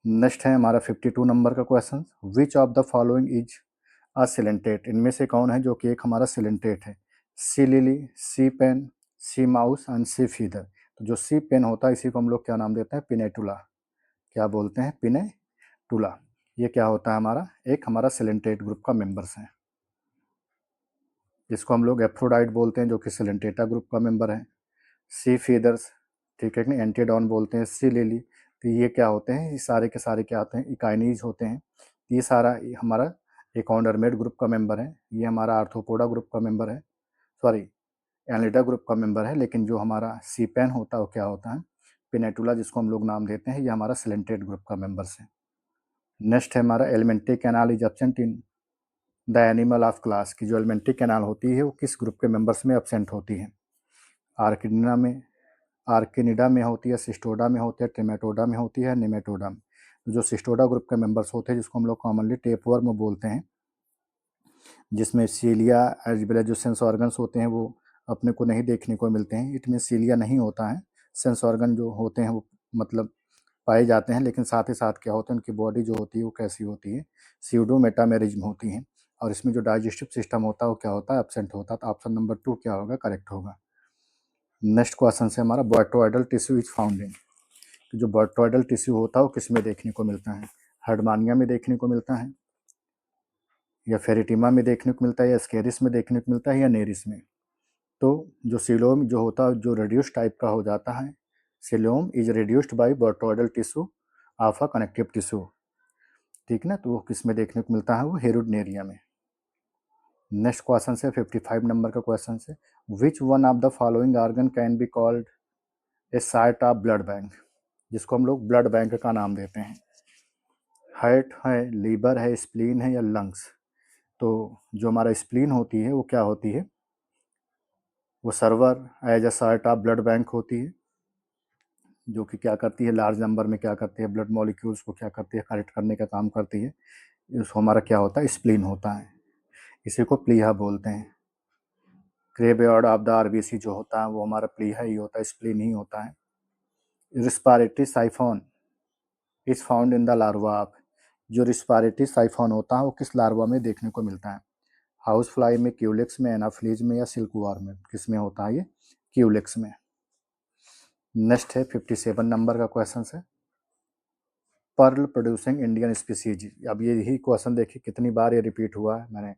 नेक्स्ट है हमारा 52 नंबर का question, which of the following is a coelenterate, इनमें से कौन है जो कि एक हमारा सिलेंटेट है? Sea lily, sea pen, sea mouse and sea feather. तो जो सी पेन होता है इसी को हम लोग क्या नाम देते हैं? पिनेटुला। क्या बोलते हैं? पिनेटुला। ये क्या होता है? हमारा एक हमारा सिलेंटेट ग्रुप का मेंबर्स है, जिसको हम लोग एफ्रोडाइट बोलते हैं, जो कि सिलेंटेटा ग्रुप का मेंबर है। सी फीदर्स, ठीक है कि एंटीडॉन बोलते हैं। सी लिली, तो ये क्या होते हैं? ये सारे के सारे क्या होते हैं? इकाइनीज होते हैं। ये सारा हमारा एकोंडर्मेट ग्रुप का मेंबर है। ये हमारा आर्थ्रोपोडा ग्रुप का मेंबर है, सॉरी एनलिडा ग्रुप का मेंबर है। लेकिन जो हमारा सीपेन होता है वो क्या होता है? पिनेटुला, जिसको हम लोग नाम देते हैं, ये हमारा सिलेंटेट ग्रुप का मेंबर्स है। नेक्स्ट है हमारा alimentary canal is absent in the animal of class, की जो एलिमेंट्री कैनाल होती है वो किस ग्रुप के मेंबर्स में एब्सेंट होती है? आर्किडना में, आर्किनिडा में होती है, सिस्टोडा में होती है, ट्रिमेटोडा में होती है, निमेटोडा में। तो जो सिस्टोडा ग्रुप के मेंबर्स होते हैं, जिसको हम लोग कॉमनली टेपवर्म बोलते हैं, जिसमें सीलिया एज वेल जो सेंस ऑर्गन्स होते हैं वो अपने को नहीं देखने को मिलते हैं। इट में सीलिया नहीं होता है, सेंस ऑर्गन जो होते हैं वो मतलब पाए जाते हैं, लेकिन साथ ही साथ क्या होता है, उनकी बॉडी जो होती है वो कैसी होती है? सीडो मेटामेरिज्म होती है। और इसमें जो डाइजेस्टिव सिस्टम होता है वो क्या होता है? एब्सेंट होता है। तो ऑप्शन नंबर 2 क्या होगा? करेक्ट होगा। नेक्स्ट क्वेश्चन से हमारा बोट्रोइडल टिश्यू इज फाउंड इन, जो बोट्रोइडल टिश्यू होता है वो किस में देखने को मिलता है? हर्डमानिया में देखने को मिलता है, या फेरिटिमा में देखने को मिलता है, या स्केरिस में देखने को मिलता है, या नेरिस में? तो जो सिलोम जो होता है, जो रेड्यूस टाइप का हो जाता है, coelom is reduced by botryoidal tissue of a connective tissue, ठीक ना? तो वो किस में देखने को मिलता है? वो हेरुडनेरिया में। नेक्स्ट क्वेश्चन से 55 नंबर का क्वेश्चन से, विच one of the following organ can be called a site of blood bank, जिसको हम लोग ब्लड बैंक का नाम देते हैं? हार्ट है, लीवर है, स्प्लीन है, या लंग्स? तो जो हमारा स्प्लीन होती है वो क्या होती है? वो serves as a site of blood bank होती है, जो कि क्या करती है? लार्ज नंबर में क्या करती है? ब्लड मॉलिक्यूल्स को क्या करती है? कलेक्ट करने का काम करती है। इसको हमारा क्या होता है? स्प्लीन होता है। इसी को प्लीहा बोलते हैं। ग्रेवयार्ड ऑफ द आरबीसी जो होता है वो हमारा प्लीहा ही होता है, स्प्लीन ही होता है। Respiratory siphon is found in the larva of, जो रिस्पायरेटरी साइफोन होता है वो किस लार्वा में देखने को मिलता है? हाउस फ्लाई में, क्यूलेक्स में, एनाफ्लीज में, या सिल्कवार में? किस में होता है ये? क्यूलेक्स में। नेक्स्ट है 57 नंबर का क्वेश्चन है, पर्ल प्रोड्यूसिंग इंडियन स्पीसीज। अब ये यही क्वेश्चन देखिए कितनी बार ये रिपीट हुआ है, मैंने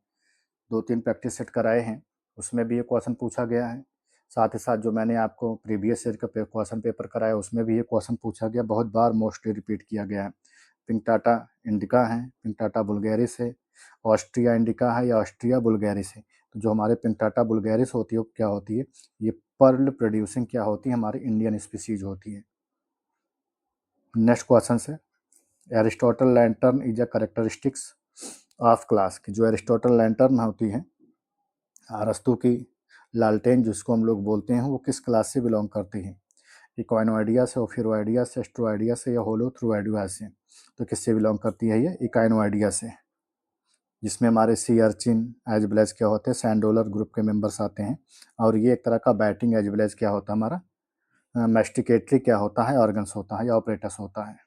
2-3 प्रैक्टिस सेट कराए हैं, उसमें भी ये क्वेश्चन पूछा गया है। साथ ही साथ जो मैंने आपको प्रीवियस ईयर का क्वेश्चन पेपर कराया उसमें भी ये क्वेश्चन पूछा गया, बहुत बार मोस्टली रिपीट किया गया है। पिंकटाटा इंडिका है, पिंकटाटा बुल्गेरिस है, ऑस्ट्रिया इंडिका है, या ऑस्ट्रिया बुल्गेरिस है? तो जो हमारे पिंकटाटा बुल्गेरिस होती है वो क्या होती है? ये पर्ल प्रोड्यूसिंग क्या होती है? हमारी इंडियन स्पीसीज होती है। नेक्स्ट क्वेश्चन है, Aristotle lantern is a characteristics of class, की जो एरिस्टोटल लैंटर्न होती है, अरस्तु की लालटेन जिसको हम लोग बोलते हैं, वो किस क्लास से बिलोंग करती है? इक्वाइनोइडिया से, ओफिरोइडिया से, एस्ट्रोइडिया से, या होलोथ्रोइडिया से? तो किससे बिलोंग करती है ये? इकाइनोइडिया से, जिसमें हमारे sea urchin as well as क्या होते हैं? सैंडोलर ग्रुप के मेंबर्स आते हैं। और ये एक तरह का बैटिंग एज वेल एज क्या होता है? हमारा मैस्टिकेटरी क्या होता है? ऑर्गन्स होता है, या ऑपरेटस होता है।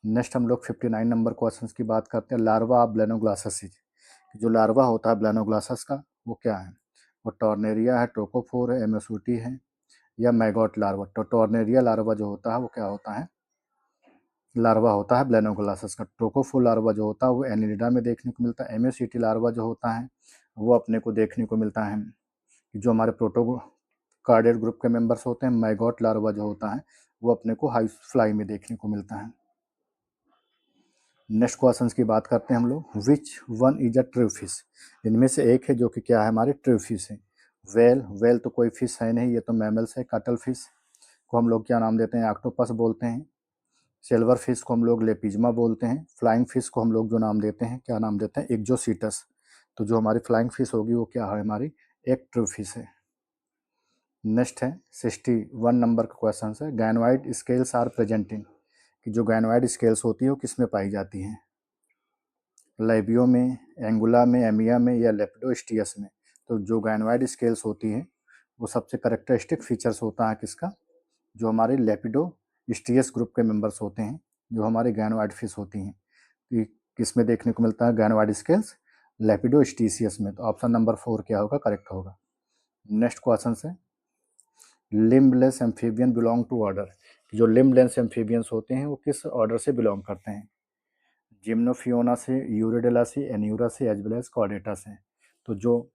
नेक्स्ट हम लोग 59 नंबर क्वेश्चन की बात करते हैं, लार्वा ऑफ ब्लेनोग्लासिस, जो लार्वा होता है ब्लानोग्लासस का वो क्या है, वो टॉर्नेरिया है, टोकोफोर है, एमेसूटी है या मैगॉट लार्वा। तो टॉर्नेरिया लार्वा जो होता है वो क्या होता है, लार्वा होता है ब्लानोग्लासस का। ट्रोकोफोर लार्वा जो होता है वो एनिलिडा में देखने को मिलता है। एमेसिटी लार्वा जो होता है वो अपने को देखने को मिलता है जो हमारे प्रोटोकार्डियल ग्रुप के मेंबर्स होते हैं। मैगॉट लार्वा जो होता है वो अपने को हाई फ्लाई में देखने को मिलता है। नेक्स्ट क्वेश्चन की बात करते हैं हम लोग, which one is a true fish. इनमें से एक है जो कि क्या है, हमारे ट्रू फिश है। वेल, वेल तो कोई फिश है नहीं, ये तो मैमल्स है। कटल फिश को हम लोग क्या नाम देते हैं, ऑक्टोपस बोलते हैं। सिल्वर फिश को हम लोग लेपिज्मा बोलते हैं। फ्लाइंग फिश को हम लोग जो नाम देते हैं, क्या नाम देते हैं, एक्जोसीटस। तो जो हमारी फ्लाइंग फिश होगी वो क्या है, हमारी एक ट्रू फिश है। नेक्स्ट है 61 नंबर का क्वेश्चन है, गैनवाइड स्केल्स आर प्रेजेंट इन, कि जो गैनवाइड स्केल्स होती है वो किस में पाई जाती हैं, लाइबियो में, एंगुला में, एमिया में या लेपिडोस्टियस में। तो जो गैनवाइड स्केल्स होती हैं वो सबसे करेक्टरिस्टिक फीचर्स होता है किसका, जो हमारे लेपिडोस्टियस ग्रुप के मेंबर्स होते हैं, जो हमारे गैनवाइड फिश होती हैं। कि किस में देखने को मिलता है गैनवाइड स्केल्स, लेपिडोस्टियस में। तो ऑप्शन नंबर 4 क्या होगा, करेक्ट होगा। नेक्स्ट क्वेश्चन है, limbless amphibian belong to order, जो लिम्बलेस एम्फीबियंस होते हैं वो किस ऑर्डर से बिलोंग करते हैं, जिम्नोफियोना से, यूरिडेला से, एन्यूरा से, एज वेल एज कॉर्डेटा से। तो जो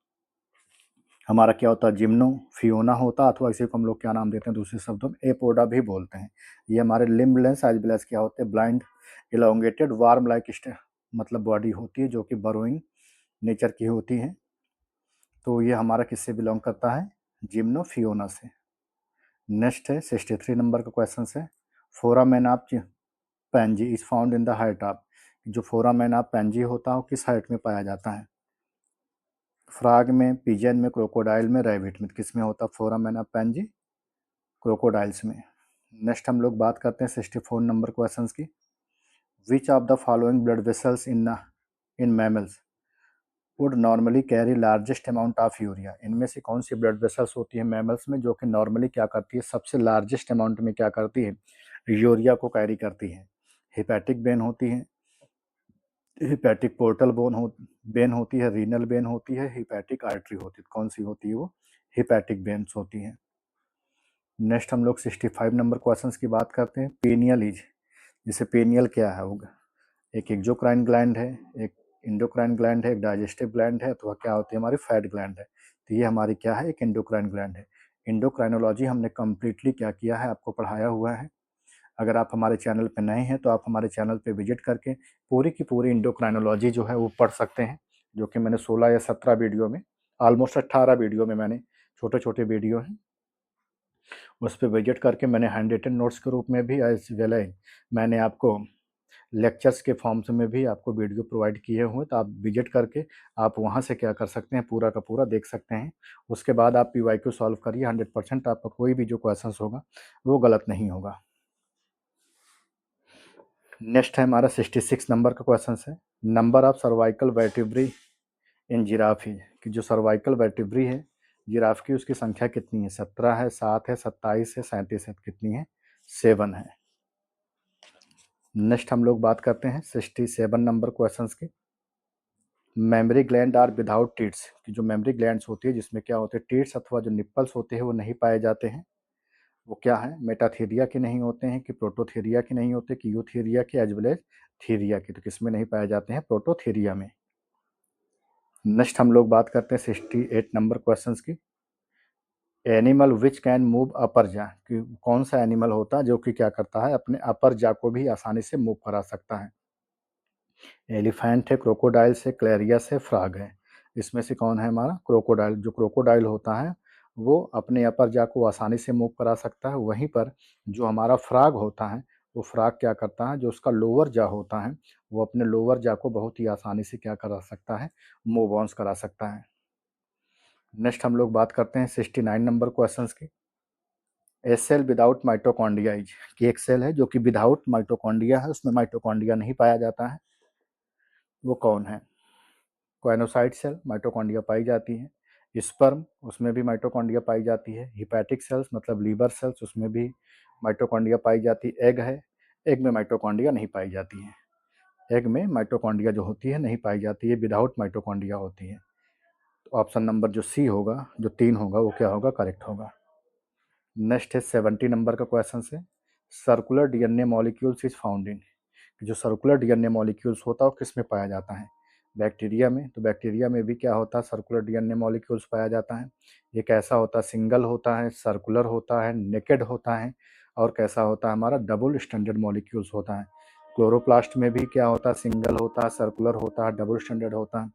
हमारा क्या होता है, जिम्नोफियोना होता है, अथवा इसे को हम लोग क्या नाम देते हैं दूसरे शब्दों में, एपोडा भी बोलते हैं। ये हमारे लिम्बलेस एज वेल एज क्या होते हैं, ब्लाइंड इलोंगेटेड वार्म लाइक मतलब बॉडी होती है जो कि बरोइंग नेचर की होती है। तो ये हमारा किससे बिलोंग करता है, जिम्नोफियोना से। नेक्स्ट है 63 नंबर का क्वेश्चन है, foramen of Panizza is found in the height of, जो फोरामेन ऑफ पैंजी होता है वो किस हाइट में पाया जाता है, फ्रॉग में, पिजन में, क्रोकोडाइल में, रैबिट में। किस में होता है फोरामेन ऑफ पैंजी, क्रोकोडाइल्स में। नेक्स्ट हम लोग बात करते हैं 64 नंबर क्वेश्चन की, विच of the following blood vessels in mammals would normally carry largest amount of urea. इनमें से कौन सी ब्लड वेसल्स होती है मैमल्स में जो कि नॉर्मली क्या करती है, सबसे लार्जेस्ट अमाउंट में क्या करती है, यूरिया को कैरी करती है। हिपैटिक वेन होती है, हिपैटिक पोर्टल वेन होती है, रीनल वेन होती है, हिपैटिक आर्टरी होती है। कौन सी होती है वो, हिपैटिक वेन्स होती हैं। नेक्स्ट हम लोग 65 नंबर क्वेश्चंस की बात करते हैं, पेनियल इज, जैसे पेनियल क्या है होगा, एक एक्सोक्राइन ग्लैंड है, एक इंडोक्राइन ग्लैंड है, एक डाइजेस्टिव ग्लैंड है, अथवा क्या होती है हमारी फैट ग्लैंड है। तो ये हमारी क्या है, एक इंडोक्राइन ग्लैंड है। इंडोक्राइनोलॉजी हमने कम्प्लीटली क्या किया है, आपको पढ़ाया हुआ है। अगर आप हमारे चैनल पर नए हैं तो आप हमारे चैनल पर विजिट करके पूरी की पूरी इंडोक्राइनोलॉजी जो है वो पढ़ सकते हैं, जो कि मैंने 16 या 17 वीडियो में, ऑलमोस्ट 18 वीडियो में मैंने, छोटे छोटे वीडियो हैं, उस पर विजिट करके मैंने हैंड रिटन नोट्स के रूप में भी एज वेल एज मैंने आपको लेक्चर्स के फॉर्म्स में भी आपको वीडियो प्रोवाइड किए हुए। तो आप विजिट करके आप वहाँ से क्या कर सकते हैं, पूरा का पूरा देख सकते हैं। उसके बाद आप PYQ सॉल्व करिए, 100% आपका कोई भी जो क्वेश्चंस होगा वो गलत नहीं होगा। नेक्स्ट है हमारा 66 नंबर का क्वेश्चन है, number of cervical vertebrae in giraffe, कि जो सर्वाइकल वर्टिब्री है जिराफ की उसकी संख्या कितनी है, 17 है, 7 है, 27 है, 37 है, कितनी है, 7 है। नेक्स्ट हम लोग बात करते हैं 67 नंबर क्वेश्चन की, mammary gland are without teats, की जो मेमरी ग्लैंड्स होती है जिसमें क्या होते हैं, टीट्स अथवा जो निप्पल्स होते हैं वो नहीं पाए जाते हैं। वो क्या है, मेटाथीरिया के नहीं होते हैं, कि प्रोटोथीरिया के नहीं होते, कि यूथीरिया के, एज वेल एज थीरिया के। तो किस में नहीं पाए जाते हैं, प्रोटोथीरिया में। नेक्स्ट हम लोग बात करते हैं 68 नंबर क्वेश्चन की, एनिमल विच कैन मूव अपर जा, कि कौन सा एनिमल होता है जो कि क्या करता है, अपने अपर जा को भी आसानी से मूव करा सकता है। एलिफेंट है, क्रोकोडाइल से, क्लेरियस है, फ्रॉग है। इसमें से कौन है हमारा, क्रोकोडाइल। जो क्रोकोडाइल होता है वो अपने अपर जा को आसानी से मूव करा सकता है। वहीं पर जो हमारा फ्रॉग होता है वो फ्रॉग क्या करता है, जो उसका लोअर जा होता है वो अपने लोअर जा को बहुत ही आसानी से क्या करा सकता है, मूव बाउंस करा सकता है। नेक्स्ट हम लोग बात करते हैं 69 नंबर क्वेश्चन की, ए सेल विदाउट माइटोकॉन्ड्रिया इज, कि एक सेल है जो कि विदाउट माइटोकॉन्ड्रिया है, उसमें माइटोकॉन्ड्रिया नहीं पाया जाता है, वो कौन है, कोएनोसाइट सेल, माइटोकॉन्ड्रिया पाई जाती है। स्पर्म, उसमें भी माइटोकॉन्ड्रिया पाई जाती है। हिपैटिक सेल्स मतलब लीवर सेल्स, उसमें भी माइटोकॉन्ड्रिया पाई जाती है। एग है, एग में माइटोकॉन्ड्रिया नहीं पाई जाती है। एग में माइटोकॉन्ड्रिया जो होती है नहीं पाई जाती है, विदाउट माइटोकॉन्ड्रिया होती है। तो ऑप्शन नंबर जो सी होगा, जो 3 होगा, वो क्या होगा, करेक्ट होगा। नेक्स्ट है 70 नंबर का क्वेश्चन है, circular DNA molecules is found इन। जो सर्कुलर डीएनए मॉलिक्यूल्स होता है वो किस में पाया जाता है, बैक्टीरिया में। तो बैक्टीरिया में भी क्या होता है, सर्कुलर डीएनए मॉलिक्यूल्स पाया जाता है। ये कैसा होता है, सिंगल होता है, सर्कुलर होता है, नेकेड होता है, और कैसा होता है हमारा, डबल स्टैंडर्ड मॉलिक्यूल्स होता है। क्लोरोप्लास्ट में भी क्या होता है, सिंगल होता है, सर्कुलर होता है, डबल स्टैंडर्ड होता है।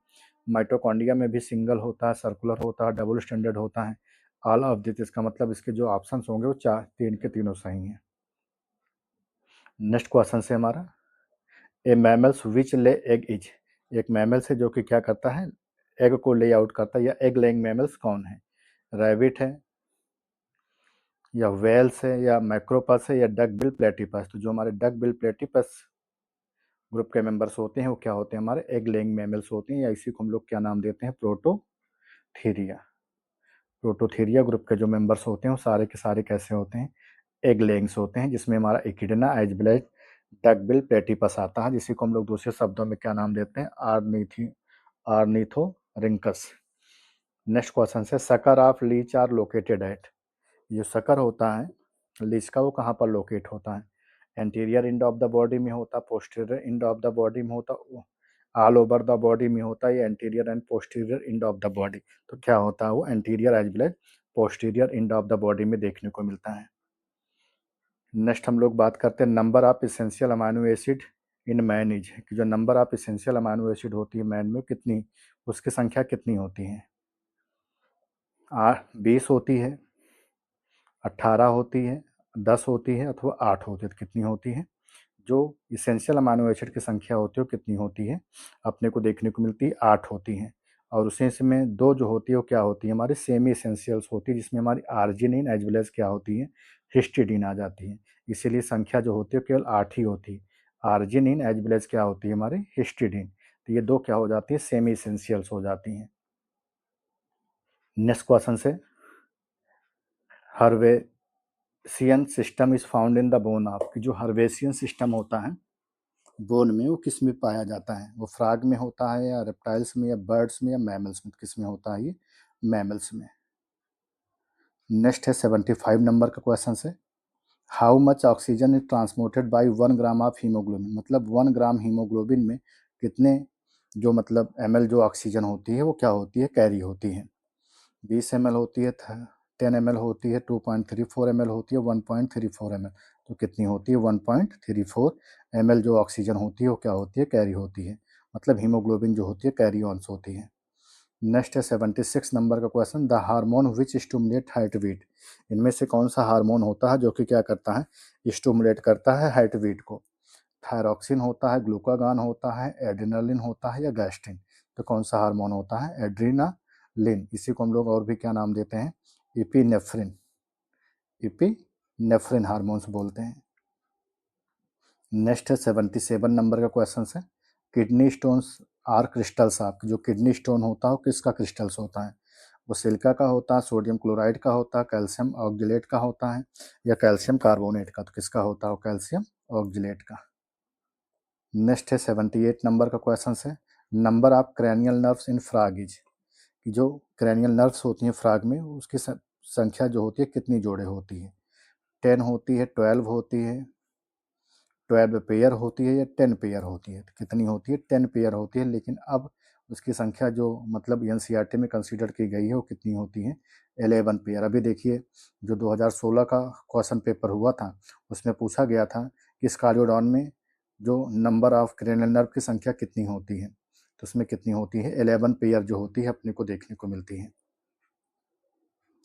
माइटोकॉन्ड्रिया में भी सिंगल होता है, सर्कुलर होता है, डबल स्टैंडर्ड होता है। ऑल ऑफ दिस, इसका मतलब इसके जो ऑप्शंस होंगे वो चार, तीन के तीनों सही हैं। नेक्स्ट क्वेश्चन से हमारा, ए मैमल्स विच ले एग इज। एक मैमल्स है जो कि क्या करता है, एग को ले आउट करता है, या एग लेइंग मैमल्स कौन है, रैबिट है, या वेल्स है, या मैक्रोपस है, या डक बिल प्लेटिपस। तो जो हमारे डक बिल प्लेटिपस ग्रुप के मेंबर्स होते हैं वो क्या होते हैं, हमारे एग लेइंग मैमल्स होते हैं, या इसी को हम लोग क्या नाम देते हैं, प्रोटोथीरिया। प्रोटोथीरिया ग्रुप के जो मेंबर्स होते हैं वो सारे के सारे कैसे होते हैं, एग लेइंग्स होते हैं, जिसमें हमारा एकिडना, एजब्लेज, डकबिल, प्लेटिपस आता है, जिसी को हम लोग दूसरे शब्दों में क्या नाम देते हैं, आर्निथोरिंकस। नेक्स्ट क्वेश्चन है, sucker of leech are located at. जो सकर होता है लीच का, वो कहाँ पर लोकेट होता है, anterior and of the body में होता, posterior end of the body में होता, ऑल ओवर द बॉडी में होता है, या anterior end posterior end of the body. तो क्या होता है वो, anterior as well as posterior end of the body में देखने को मिलता है। नेक्स्ट हम लोग बात करते हैं, number of essential amino acid in man is. कि जो number of essential amino acid होती है मैन में, कितनी, उसकी संख्या कितनी होती है, 20 होती है, 18 होती है, 10 होती है, अथवा 8 होती है। तो कितनी होती है, जो इसेंशियल अमाइनो एसिड की संख्या होती है वो कितनी होती है, अपने को देखने को मिलती है 8 होती है। और उसी में दो जो होती है वो क्या होती है, हमारी सेमी इसेंशियल्स होती है, जिसमें हमारी आर्जिनिन एज वेल एज क्या होती है, हिस्टिडीन आ जाती है। इसीलिए संख्या जो होती है केवल 8 ही होती है, आर्जिनिन एज वेल एज क्या होती है, हमारी हिस्टिडीन। तो ये दो क्या हो जाती है, सेमी इसेंशियल्स हो जाती हैं। नेक्स्ट क्वेश्चन से, Haversian system is found in the bone of. जो हर्वेसियन सिस्टम होता है बोन में, वो किस में पाया जाता है, वो फ्रॉग में होता है, या रेप्टाइल्स में, या बर्ड्स में, या मैमल्स में। किस में होता है ये, मैमल्स में। नेक्स्ट है 75 नंबर का क्वेश्चन है, how much oxygen is transported by 1 gram of haemoglobin. मतलब 1 ग्राम हीमोग्लोबिन में कितने जो मतलब ml जो ऑक्सीजन होती है वो क्या होती है, कैरी होती है। 20 ml होती है, 10 ml होती है, 2.34 ml होती है, 1.34 ml। तो कितनी होती है, 1.34 ml जो ऑक्सीजन होती है वो क्या होती है, कैरी होती है। मतलब हीमोग्लोबिन जो होती है कैरी ऑन्स होती है। नेक्स्ट है 76 नंबर का question, the hormone which stimulate heart beat. इनमें से कौन सा हार्मोन होता है जो कि क्या करता है, स्टूमुलेट करता है हार्ट बीट को। थायरॉक्सिन होता है, ग्लूकागॉन होता है, एड्रेनालिन होता है, या गैस्ट्रिन। तो कौन सा हार्मोन होता है, एड्रीनालिन। इसी को हम लोग और भी क्या नाम देते हैं, इपिनेफ्रिन। इपिनेफ्रिन हार्मोन्स बोलते हैं। नेक्स्ट है 77 नंबर का क्वेश्चन है, kidney stones are crystals of. जो किडनी स्टोन होता है वो किसका क्रिस्टल्स होता है, वो सिलिका का होता है, सोडियम क्लोराइड का होता है, कैल्शियम ऑक्जेलेट का होता है, या कैल्शियम कार्बोनेट का। तो किसका होता है वो, कैल्शियम ऑक्जेलेट का। नेक्स्ट है 78 नंबर का क्वेश्चन है, number of cranial nerves in frog is. कि जो क्रैनियल नर्व्स होती हैं फ्रॉग में, उसकी संख्या जो होती है कितनी जोड़े होती है, 10 होती है, 12 होती है, 12 पेयर होती है, या 10 पेयर होती है। तो कितनी होती है, 10 पेयर होती है। लेकिन अब उसकी संख्या जो मतलब एनसीईआरटी में कंसीडर की गई है वो कितनी होती है, 11 पेयर। अभी देखिए जो 2016 का क्वेश्चन पेपर हुआ था उसमें पूछा गया था कि स्कार्योडॉन में जो नंबर ऑफ क्रेनियल नर्व की संख्या कितनी होती है, तो उसमें कितनी होती है, 11 पेयर जो होती है अपने को देखने को मिलती है।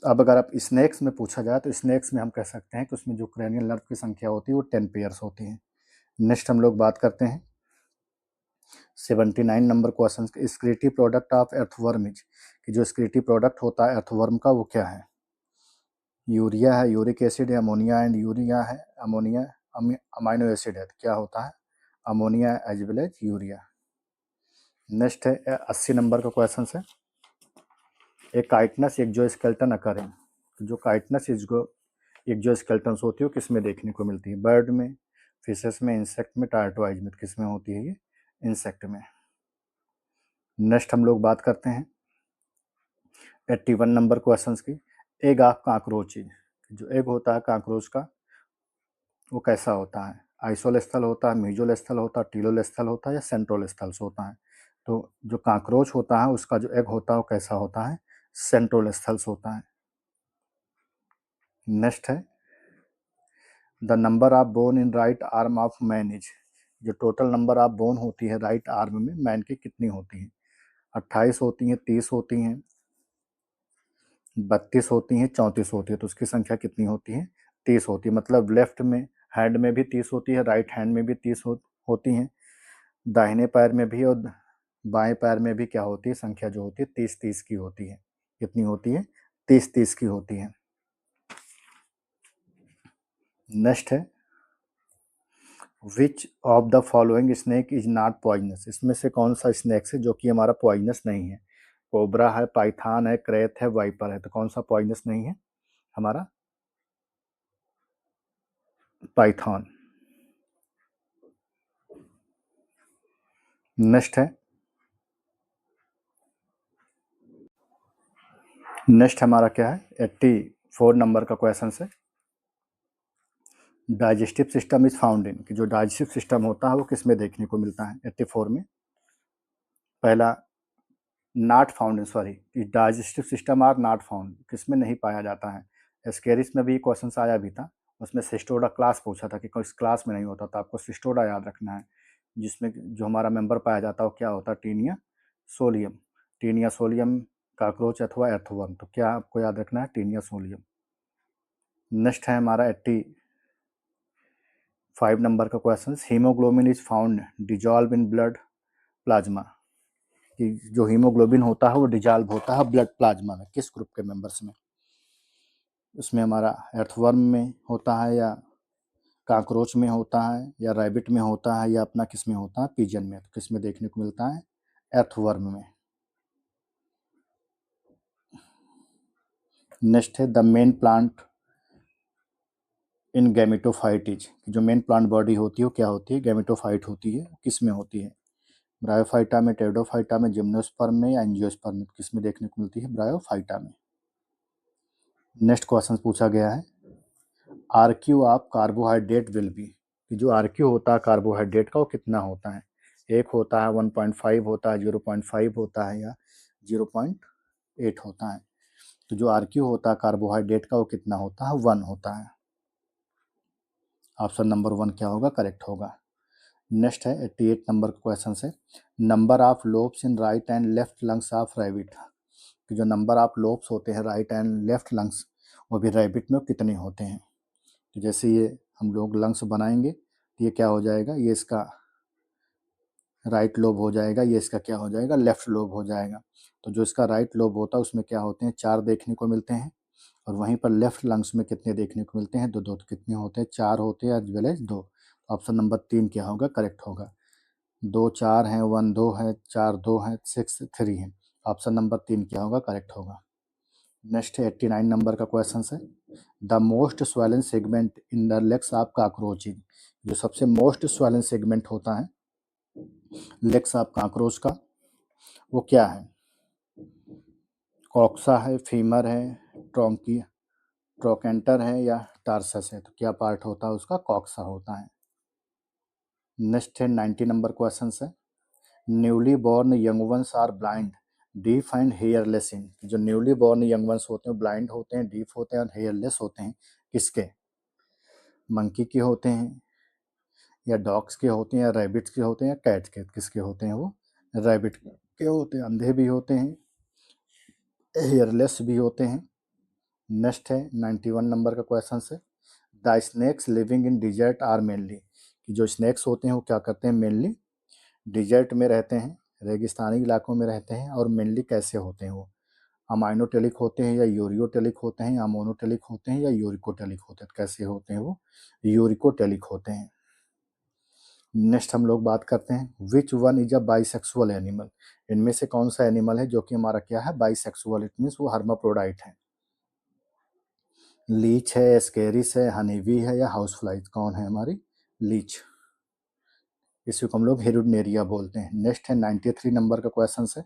अब अगर आप स्नेक्स में पूछा जाए तो स्नेक्स में हम कह सकते हैं कि उसमें जो क्रेनियल नर्व की संख्या होती है वो 10 पेयर्स होती है। नेक्स्ट हम लोग बात करते हैं 79 number question, excretory product of earthworm is. कि जो स्क्रीटी प्रोडक्ट होता है अर्थवर्म का वो क्या है, यूरिया है, यूरिक एसिड है, अमोनिया एंड यूरिया है, अमोनिया अमाइनो एसिड है। तो क्या होता है, ammonia as well as urea. Next है 80 नंबर का क्वेश्चन है, एक काइटनस एक्सोस्केलेटन अकरिंग। जो काइटनस एक्सोस्केलेटन्स होती है वो किस में देखने को मिलती है, बर्ड में, फिशेस में, इंसेक्ट में, टार्टोइज में। किस में होती है ये, इंसेक्ट में। नेक्स्ट हम लोग बात करते हैं 81 नंबर क्वेश्चन की। एग ऑफ काकरोच, जो एग होता है काकरोच का वो कैसा होता है? आइसोल स्थल होता है, मीजोल स्थल होता है, टीलोल स्थल होता है या सेंट्रोल स्थल से होता है? तो जो काकरोच होता है उसका जो एग होता है वो कैसा होता है? सेंट्रोल स्थल से होता है। नेक्स्ट है the number of bone in right arm of man is, जो टोटल नंबर ऑफ बोन होती है राइट आर्म में मैन की कितनी होती है? 28 होती हैं, 30 होती हैं, 32 होती हैं, 34 होती है। तो उसकी संख्या कितनी होती है? 30 होती है। मतलब लेफ्ट में हैंड में भी 30 होती है, राइट हैंड में भी 30 होती हैं, दाहिने पैर में भी और बाएं पैर में भी क्या होती है? संख्या जो होती है 30-30 की होती है। कितनी होती है? 30-30 की होती है। नेक्स्ट है which of the following snake is not poisonous, इसमें से कौन सा स्नेक है जो कि हमारा पॉइजनस नहीं है? कोबरा है, पाइथान है, क्रेत है, वाइपर है। तो कौन सा पॉइजनस नहीं है हमारा? पाइथन। नेक्स्ट है नेक्स्ट हमारा क्या है 84 नंबर का क्वेश्चन है। डाइजेस्टिव सिस्टम इज फाउंड इन, कि जो डाइजेस्टिव सिस्टम होता है वो किस में देखने को मिलता है? 84 में पहला not found in, sorry, digestive system are not found, किस में नहीं पाया जाता है? एस्केरिस में भी क्वेश्चन आया भी था, उसमें सिस्टोडा क्लास पूछा था कि किस क्लास में नहीं होता, तो आपको सिस्टोडा याद रखना है, जिसमें जो हमारा मेंबर पाया जाता है वो क्या होता है? Taenia solium. Taenia solium cockroach अथवा एर्थवर्म, तो क्या आपको याद रखना है? Taenia solium. नेक्स्ट है हमारा 85 नंबर का question, haemoglobin is found dissolve in blood plasma, कि जो हीमोग्लोबिन होता है वो डिजॉल्व होता है ब्लड प्लाज्मा में, किस ग्रुप के मेंबर्स में? उसमें हमारा एर्थवर्म में होता है या काकरोच में होता है या रैबिट में होता है या अपना किस में होता है? पिजन में। तो किस में देखने को मिलता है? एर्थवर्म में। नेक्स्ट है the main plant in gametophyte is, जो मेन प्लांट बॉडी होती है वो क्या होती है? गैमेटोफाइट होती है। किस में होती है? ब्रायोफाइटा में, टेरिडोफाइटा में, जिम्नोस्पर्म में या एंजियोस्पर्म में? किस में देखने को मिलती है? ब्रायोफाइटा में। नेक्स्ट क्वेश्चन पूछा गया है RQ of carbohydrate will be, कि जो आरक्यू होता है कार्बोहाइड्रेट का वो कितना होता है? 1 होता है, 1.5 होता है, 0.5 होता है या 0.8 होता है? तो जो आरक्यू होता है कार्बोहाइड्रेट का वो कितना होता है? 1 होता है। ऑप्शन नंबर 1 क्या होगा? करेक्ट होगा। नेक्स्ट है 88 नंबर का क्वेश्चन है number of lobes in right and left lungs of rabbit, कि जो नंबर ऑफ लोब्स होते हैं राइट एंड लेफ्ट लंग्स वो भी रैबिट में कितने होते हैं? तो जैसे ये हम लोग लंग्स बनाएंगे तो ये क्या हो जाएगा? ये इसका राइट लोब हो जाएगा, ये इसका क्या हो जाएगा? लेफ्ट लोब हो जाएगा। तो जो इसका राइट लोब होता है उसमें क्या होते हैं? 4 देखने को मिलते हैं, और वहीं पर लेफ्ट लंग्स में कितने देखने को मिलते हैं? 2-2। तो कितने होते हैं? 4 होते हैं as well as 2। Option number 3 क्या होगा? करेक्ट होगा। 2 4 हैं, 1 2 है, 4 2 है, 6 3 है। ऑप्शन नंबर 3 क्या होगा? करेक्ट होगा। नेक्स्ट है 89 नंबर का क्वेश्चन है the most swollen segment in the legs of cockroach, जो सबसे मोस्ट स्वेलन सेगमेंट होता है लेग्स ऑफ काकरोच का वो क्या है? कॉक्सा है, फीमर है, ट्रॉन्की ट्रोकेंटर है या टार्सस है? तो क्या पार्ट होता है उसका? कॉक्सा होता है। नेक्स्ट है 90 नंबर क्वेश्चन है newly born young ones are blind deaf and hairless in, जो न्यूली बॉर्न यंग वंस होते हैं ब्लाइंड होते हैं, डीफ होते हैं और हेयरलेस होते हैं, किसके? मंकी के होते हैं या डॉग्स के होते हैं या रैबिट्स के होते हैं या कैट्स के? किसके होते हैं वो? रैबिट के होते हैं। अंधे भी होते हैं, हेयरलेस भी होते हैं। नेक्स्ट है 91 नंबर का क्वेश्चन है the snakes living in desert are mainly, कि जो स्नेक्स होते हैं वो क्या करते हैं? मेनली डिजर्ट में रहते हैं, रेगिस्तानी इलाकों में रहते हैं, और मेनली कैसे होते हैं वो? अमाइनोटेलिक होते हैं या यूरियोटेलिक होते हैं या मोनोटेलिक होते हैं या यूरिकोटेलिक होते हैं? कैसे होते हैं वो? यूरिकोटेलिक होते हैं। नेक्स्ट हम लोग बात करते हैं which one is a bisexual animal, इनमें से कौन सा एनिमल है जो कि हमारा क्या है? बाइसेक्सुअल। इट मीन्स वो हर्माप्रोडाइट है। लीच है, स्केरिस है, हनीबी है या हाउस फ्लाई? कौन है हमारी? लीच। इसी को हम लोग हेरुडनेरिया बोलते हैं। नेक्स्ट है 93 नंबर का क्वेश्चन है,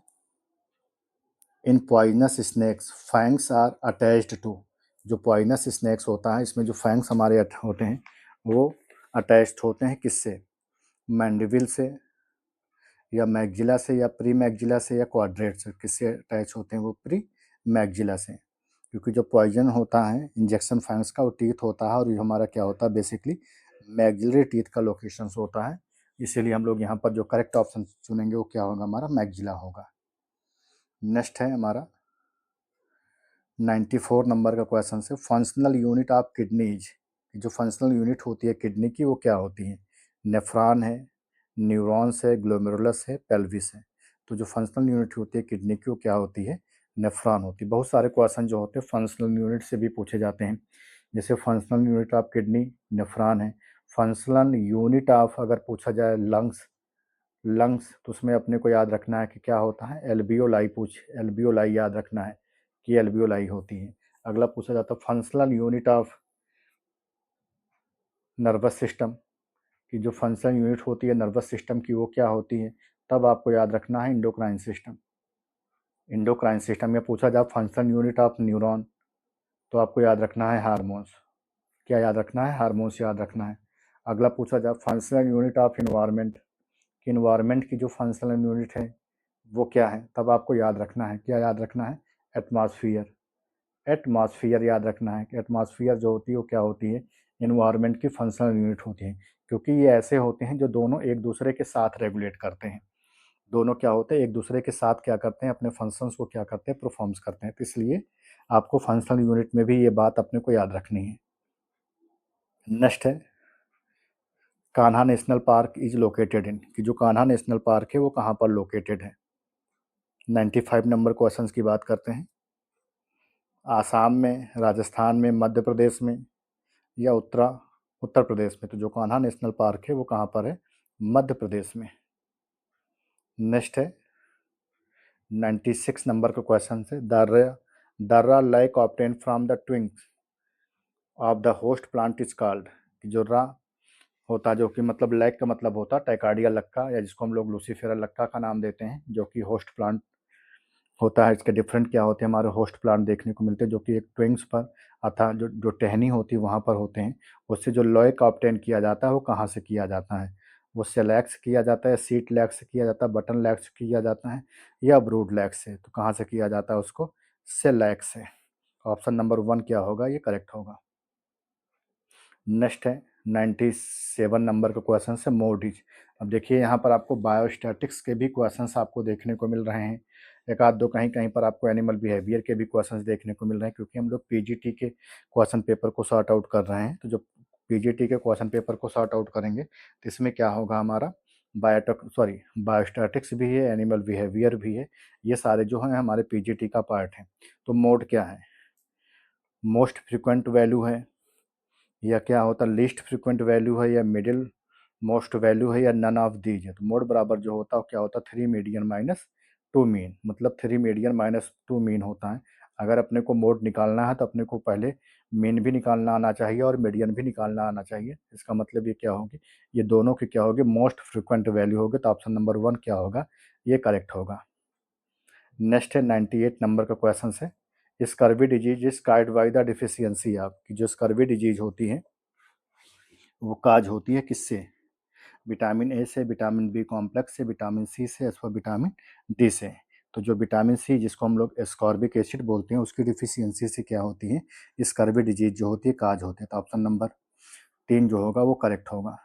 in poisonous snakes fangs are attached to. जो पॉइजनस स्नेक्स होता है इसमें जो फैंग्स हमारे होते हैं वो अटैच्ड होते हैं किससे, मैंडिबिल से या मैग्जिला से या प्री मैग्जिला से या क्वाड्रेट से, किससे अटैच होते हैं वो प्री मैग्जिला से। क्योंकि जो पॉइजन होता है इंजेक्शन फैंग्स का वो टीथ होता है और ये हमारा क्या होता है बेसिकली मैग्जिलरी टीथ का लोकेशन होता है, इसीलिए हम लोग यहाँ पर जो करेक्ट ऑप्शन चुनेंगे वो क्या होगा, हमारा मैग्जिला होगा। नेक्स्ट है हमारा 94 नंबर का क्वेश्चन है, फंक्शनल यूनिट ऑफ किडनीज। जो फंक्शनल यूनिट होती है किडनी की वो क्या होती है, नेफ्रॉन है, न्यूरॉन्स है, ग्लोमेरुलस है, पेल्विस है। तो जो फंक्शनल यूनिट होती है किडनी की वो क्या होती है, नेफ्रॉन होती है। बहुत सारे क्वेश्चन जो होते हैं फंक्शनल यूनिट से भी पूछे जाते हैं, जैसे functional unit of kidney nephron है। फंक्शनल यूनिट ऑफ अगर पूछा जाए लंग्स, लंग्स तो उसमें अपने को याद रखना है कि क्या होता है, एल्वियोलाई एल्वियोलाई याद रखना है कि एल्वियोलाई होती है। अगला पूछा जाता है functional unit of nervous system, कि जो फंक्शनल यूनिट होती है नर्वस सिस्टम की वो क्या होती है, तब आपको याद रखना है इंडोक्राइन सिस्टम। इंडोक्राइन सिस्टम में पूछा जाए फंक्शनल यूनिट ऑफ न्यूरॉन तो आपको याद रखना है हार्मोन्स। क्या याद रखना है, हार्मोन्स याद रखना है। अगला पूछा जाए फंक्शनल यूनिट ऑफ इन्वायरमेंट, कि इन्वायरमेंट की जो फंक्शनल यूनिट है वो क्या है, तब आपको याद रखना है, क्या याद रखना है, एटमॉस्फेयर। एटमॉस्फेयर याद रखना है कि एटमॉस्फेयर जो होती है वो क्या होती है, इन्वायरमेंट की फंक्शनल यूनिट होती है। क्योंकि ये ऐसे होते हैं जो दोनों एक दूसरे के साथ रेगुलेट करते हैं, दोनों क्या होते हैं एक दूसरे के साथ क्या करते हैं, अपने फंक्शंस को क्या करते हैं, परफॉर्म्स करते हैं। तो इसलिए आपको फंक्शनल यूनिट में भी ये बात अपने को याद रखनी है। नेक्स्ट है Kanha national park is located in, कि जो कान्हा नेशनल पार्क है वो कहाँ पर लोकेटेड है। 95 नंबर क्वेश्चंस की बात करते हैं, आसाम में, राजस्थान में, मध्य प्रदेश में या उत्तर प्रदेश में। तो जो कान्हा नेशनल पार्क है वो कहाँ पर है, मध्य प्रदेश में। नेक्स्ट है 96 नंबर का क्वेश्चन है, दर्रा lac obtain from the twigs of the host plant is called. जो रा होता जो कि मतलब लेक का मतलब होता टैकार्डिया लक्का, या जिसको हम लोग लूसीफेरा लक्का का नाम देते हैं, जो कि होस्ट प्लांट होता है। इसके डिफरेंट क्या होते हैं, हमारे होस्ट प्लांट देखने को मिलते हैं जो कि एक ट्विंग्स पर अथा जो जो टहनी होती है वहाँ पर होते हैं। उससे जो लॉय का ऑब्टेन किया जाता है वो कहाँ से किया जाता है, वो सेलैक्स किया जाता है, सीट लैक्स से किया जाता है, बटन लैक्स से किया जाता है या ब्रूड लैक्स से। तो कहाँ से किया जाता है उसको, सेलैक्स से। ऑप्शन नंबर 1 क्या होगा, ये करेक्ट होगा। नेक्स्ट है 97 नंबर का क्वेश्चन है मोडिज। अब देखिए यहाँ पर आपको बायोस्टैटिक्स के भी क्वेश्चंस आपको देखने को मिल रहे हैं, एक आध दो कहीं कहीं पर आपको एनिमल बिहेवियर के भी क्वेश्चंस देखने को मिल रहे हैं, क्योंकि हम लोग पीजीटी के क्वेश्चन पेपर को सॉर्ट आउट कर रहे हैं। तो जो पीजीटी के क्वेश्चन पेपर को सॉर्ट आउट करेंगे तो इसमें क्या होगा, हमारा बायोस्टैटिक्स भी है, एनिमल बिहेवियर भी है, ये सारे जो हैं हमारे पीजीटी का पार्ट है। तो मोड क्या है, मोस्ट फ्रिक्वेंट वैल्यू है, या क्या होता है लीस्ट फ्रिक्वेंट वैल्यू है, या मिडिल मोस्ट वैल्यू है, या नन ऑफ दीज है। तो मोड बराबर जो होता है क्या होता है 3 मीडियन माइनस 2 मीन, मतलब 3 मीडियन माइनस 2 मीन होता है। अगर अपने को मोड निकालना है तो अपने को पहले मीन भी निकालना आना चाहिए और मीडियन भी निकालना आना चाहिए। इसका मतलब ये क्या होगी, ये दोनों की क्या होगी, मोस्ट फ्रिक्वेंट वैल्यू होगी। तो ऑप्शन नंबर 1 क्या होगा, ये करेक्ट होगा। नेक्स्ट है 98 नंबर का क्वेश्चन है, scurvy disease is caused by the deficiency of, कि जो स्कर्वी डिजीज होती है वो काज होती है किससे, विटामिन ए से, विटामिन बी कॉम्प्लेक्स से, विटामिन सी से अथवा विटामिन डी से। तो जो विटामिन सी जिसको हम लोग एस्कॉर्बिक एसिड बोलते हैं उसकी डिफिशियंसी से क्या होती है, स्कर्वी डिजीज जो होती है काज होती है। तो ऑप्शन नंबर 3 जो होगा वो करेक्ट होगा।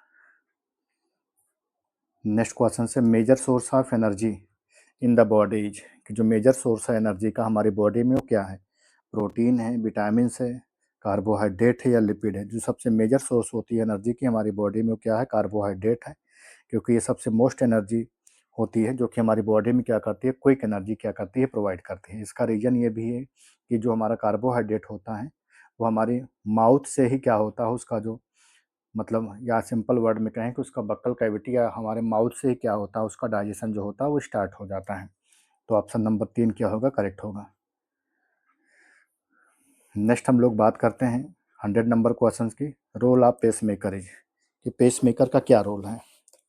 नेक्स्ट क्वेश्चन से major source of energy in the body is, कि जो मेजर सोर्स है एनर्जी का हमारी बॉडी में वो क्या है, प्रोटीन है, विटामिन है, कार्बोहाइड्रेट है या लिपिड है। जो सबसे मेजर सोर्स होती है एनर्जी की हमारी बॉडी में वो क्या है, कार्बोहाइड्रेट है, क्योंकि ये सबसे मोस्ट एनर्जी होती है जो कि हमारी बॉडी में क्या करती है, क्विक एनर्जी क्या करती है, प्रोवाइड करती है। इसका रीज़न ये भी है कि जो हमारा कार्बोहाइड्रेट होता है वो हमारी माउथ से ही क्या होता है, उसका जो मतलब या सिंपल वर्ड में कहें कि उसका बक्कल कैविटी या हमारे माउथ से ही क्या होता है, उसका डाइजेशन जो होता है वो स्टार्ट हो जाता है। तो ऑप्शन नंबर 3 क्या होगा, करेक्ट होगा। नेक्स्ट हम लोग बात करते हैं 100 नंबर क्वेश्चन की, role of pace maker is, कि पेस मेकर का क्या रोल है।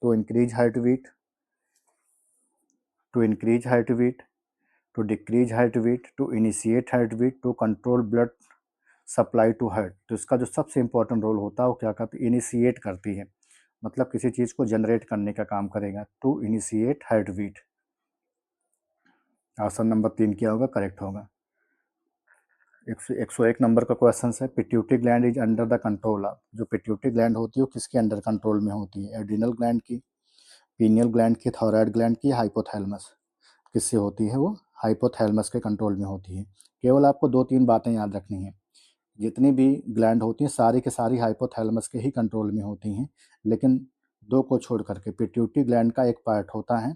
To increase heart beat, to increase heart beat, to decrease heart beat, to initiate heart beat, to control blood supply to heart. तो इसका जो सबसे इंपॉर्टेंट रोल होता है वो क्या करती है, इनिशिएट करती है, मतलब किसी चीज़ को जनरेट करने का काम करेगा। To initiate heart beat, option number 3 क्या होगा, करेक्ट होगा। 101 नंबर का क्वेश्चन है, pituitary gland is under the control of. जो पिट्यूटरी ग्लैंड होती है वो किसके अंडर कंट्रोल में होती है, एड्रिनल ग्लैंड की, पीनियल ग्लैंड की, थायराइड ग्लैंड की, हाइपोथैलेमस किससे होती है, वो हाइपोथैलेमस के कंट्रोल में होती है। केवल आपको 2-3 बातें याद रखनी है, जितनी भी ग्लैंड होती हैं सारी की सारी हाइपोथैलेमस के ही कंट्रोल में होती हैं, लेकिन 2 को छोड़ करके पिट्यूटरी ग्लैंड का एक पार्ट होता है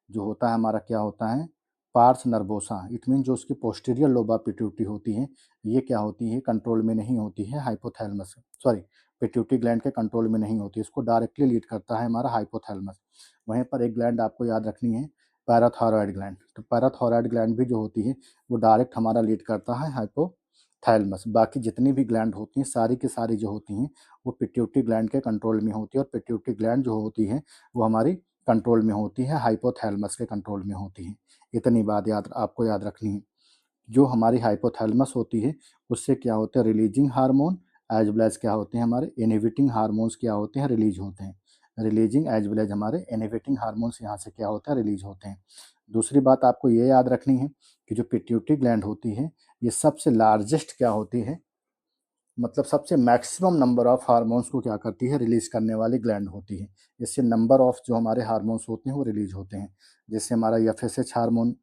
जो होता है हमारा क्या होता है, पार्स नर्वोसा। इट मीन जो उसकी पोस्टीरियर लोब ऑफ पिट्यूटरी होती है ये क्या होती है, कंट्रोल में नहीं होती है हाइपोथैलेमस, सॉरी पिट्यूटरी ग्लैंड के कंट्रोल में नहीं होती, इसको डायरेक्टली लीड करता है हमारा हाइपोथैलेमस। वहीं पर एक ग्लैंड आपको याद रखनी है, पैराथायरॉयड ग्लैंड। तो पैराथायरॉयड ग्लैंड भी जो होती है वो डायरेक्ट हमारा लीड करता है हाइपोथैलेमस। बाकी जितनी भी ग्लैंड होती हैं सारी की सारी जो होती हैं वो पिट्यूटरी ग्लैंड के कंट्रोल में होती है, और पिट्यूटरी ग्लैंड जो होती है वो हमारी कंट्रोल में होती है, हाइपोथैलेमस के कंट्रोल में होती है। इतनी बात आपको याद रखनी है। जो हमारी हाइपोथैलेमस होती है उससे क्या होता है, releasing hormone as well as क्या होते हैं, हमारे इनहिबिटिंग हार्मोन्स क्या होते हैं, रिलीज होते हैं। रिलीजिंग एज वेल एज हमारे इनहिबिटिंग हार्मोन्स यहाँ से क्या होता है, रिलीज होते हैं। दूसरी बात आपको ये याद रखनी है कि जो पिट्यूटरी ग्लैंड होती है ये सबसे लार्जेस्ट क्या होती है, मतलब सबसे मैक्सिमम नंबर ऑफ हार्मोन्स को क्या करती है, रिलीज करने वाली ग्लैंड होती है। इससे नंबर ऑफ जो हमारे हार्मोन्स होते हैं वो रिलीज होते हैं। जैसे हमारा एफएसएच हार्मोन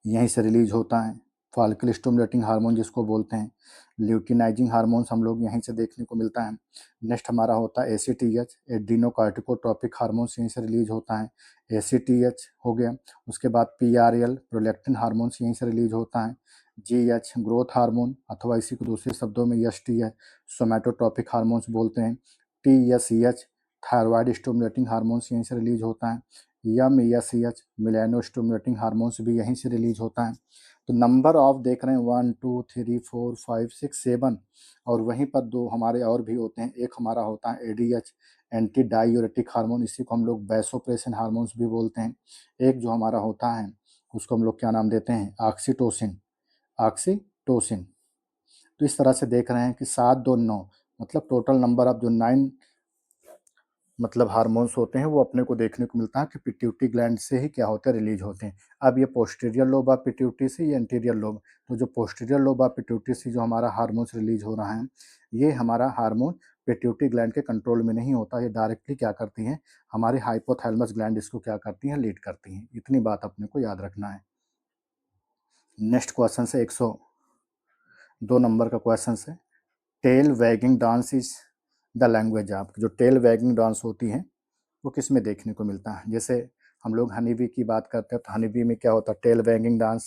यहीं से रिलीज होता है, फॉलिकल स्टिमुलेटिंग हार्मोन जिसको बोलते हैं, ल्यूटिनाइजिंग हार्मोन्स हम लोग यहीं से देखने को मिलता है। नेक्स्ट हमारा होता है एसीटीएच, एड्रीनोकार्टिकोट्रोपिक हार्मोन्स यहीं से रिलीज होता है, एसीटीएच हो गया। उसके बाद पीआरएल, प्रोलैक्टिन हार्मोन्स यहीं से रिलीज होता है। जीएच, ग्रोथ हार्मोन, अथवा इसी को दूसरे शब्दों में एसटीएच, सोमैटोट्रोपिक हार्मोन्स बोलते हैं। टीएसईएच, थायरॉयड स्टिमुलेटिंग हार्मोन्स यहीं से रिलीज होता है। एमईएसईएच, मिलेनोस्टिमुलेटिंग हार्मोन्स भी यहीं से रिलीज होता है। तो नंबर ऑफ देख रहे हैं 1 2 3 4 5 6 7, और वहीं पर 2 हमारे और भी होते हैं। एक हमारा होता है एडीएच, एंटी डायूरेटिक हार्मोन, इसी को हम लोग वैसोप्रेसिन हार्मोन्स भी बोलते हैं। एक जो हमारा होता है उसको हम लोग क्या नाम देते हैं, ऑक्सीटोसिन, ऑक्सीटोसिन। तो इस तरह से देख रहे हैं कि 7 2 9, मतलब टोटल नंबर ऑफ जो 9 मतलब हार्मोन्स होते हैं वो अपने को देखने को मिलता है कि पिट्यूटरी ग्लैंड से ही क्या होते हैं, रिलीज होते हैं। अब ये पोस्टीरियर लोब ऑफ पिट्यूटरी से, ये एंटीरियर लोब, तो जो पोस्टीरियर लोब ऑफ पिट्यूटरी से जो हमारा हार्मोन्स रिलीज हो रहा है ये हमारा हार्मोन पिट्यूटरी ग्लैंड के कंट्रोल में नहीं होता, ये डायरेक्टली क्या करती हैं, हमारी हाइपोथैलेमस ग्लैंड इसको क्या करती हैं, लीड करती हैं। इतनी बात अपने को याद रखना है। नेक्स्ट क्वेश्चन से 102 नंबर का क्वेश्चन है, tail wagging dance is the language of. जो टेल वैगिंग डांस होती है वो किस में देखने को मिलता है, जैसे हम लोग हनी बी की बात करते हैं तो हनी बी में क्या होता है, tail wagging dance,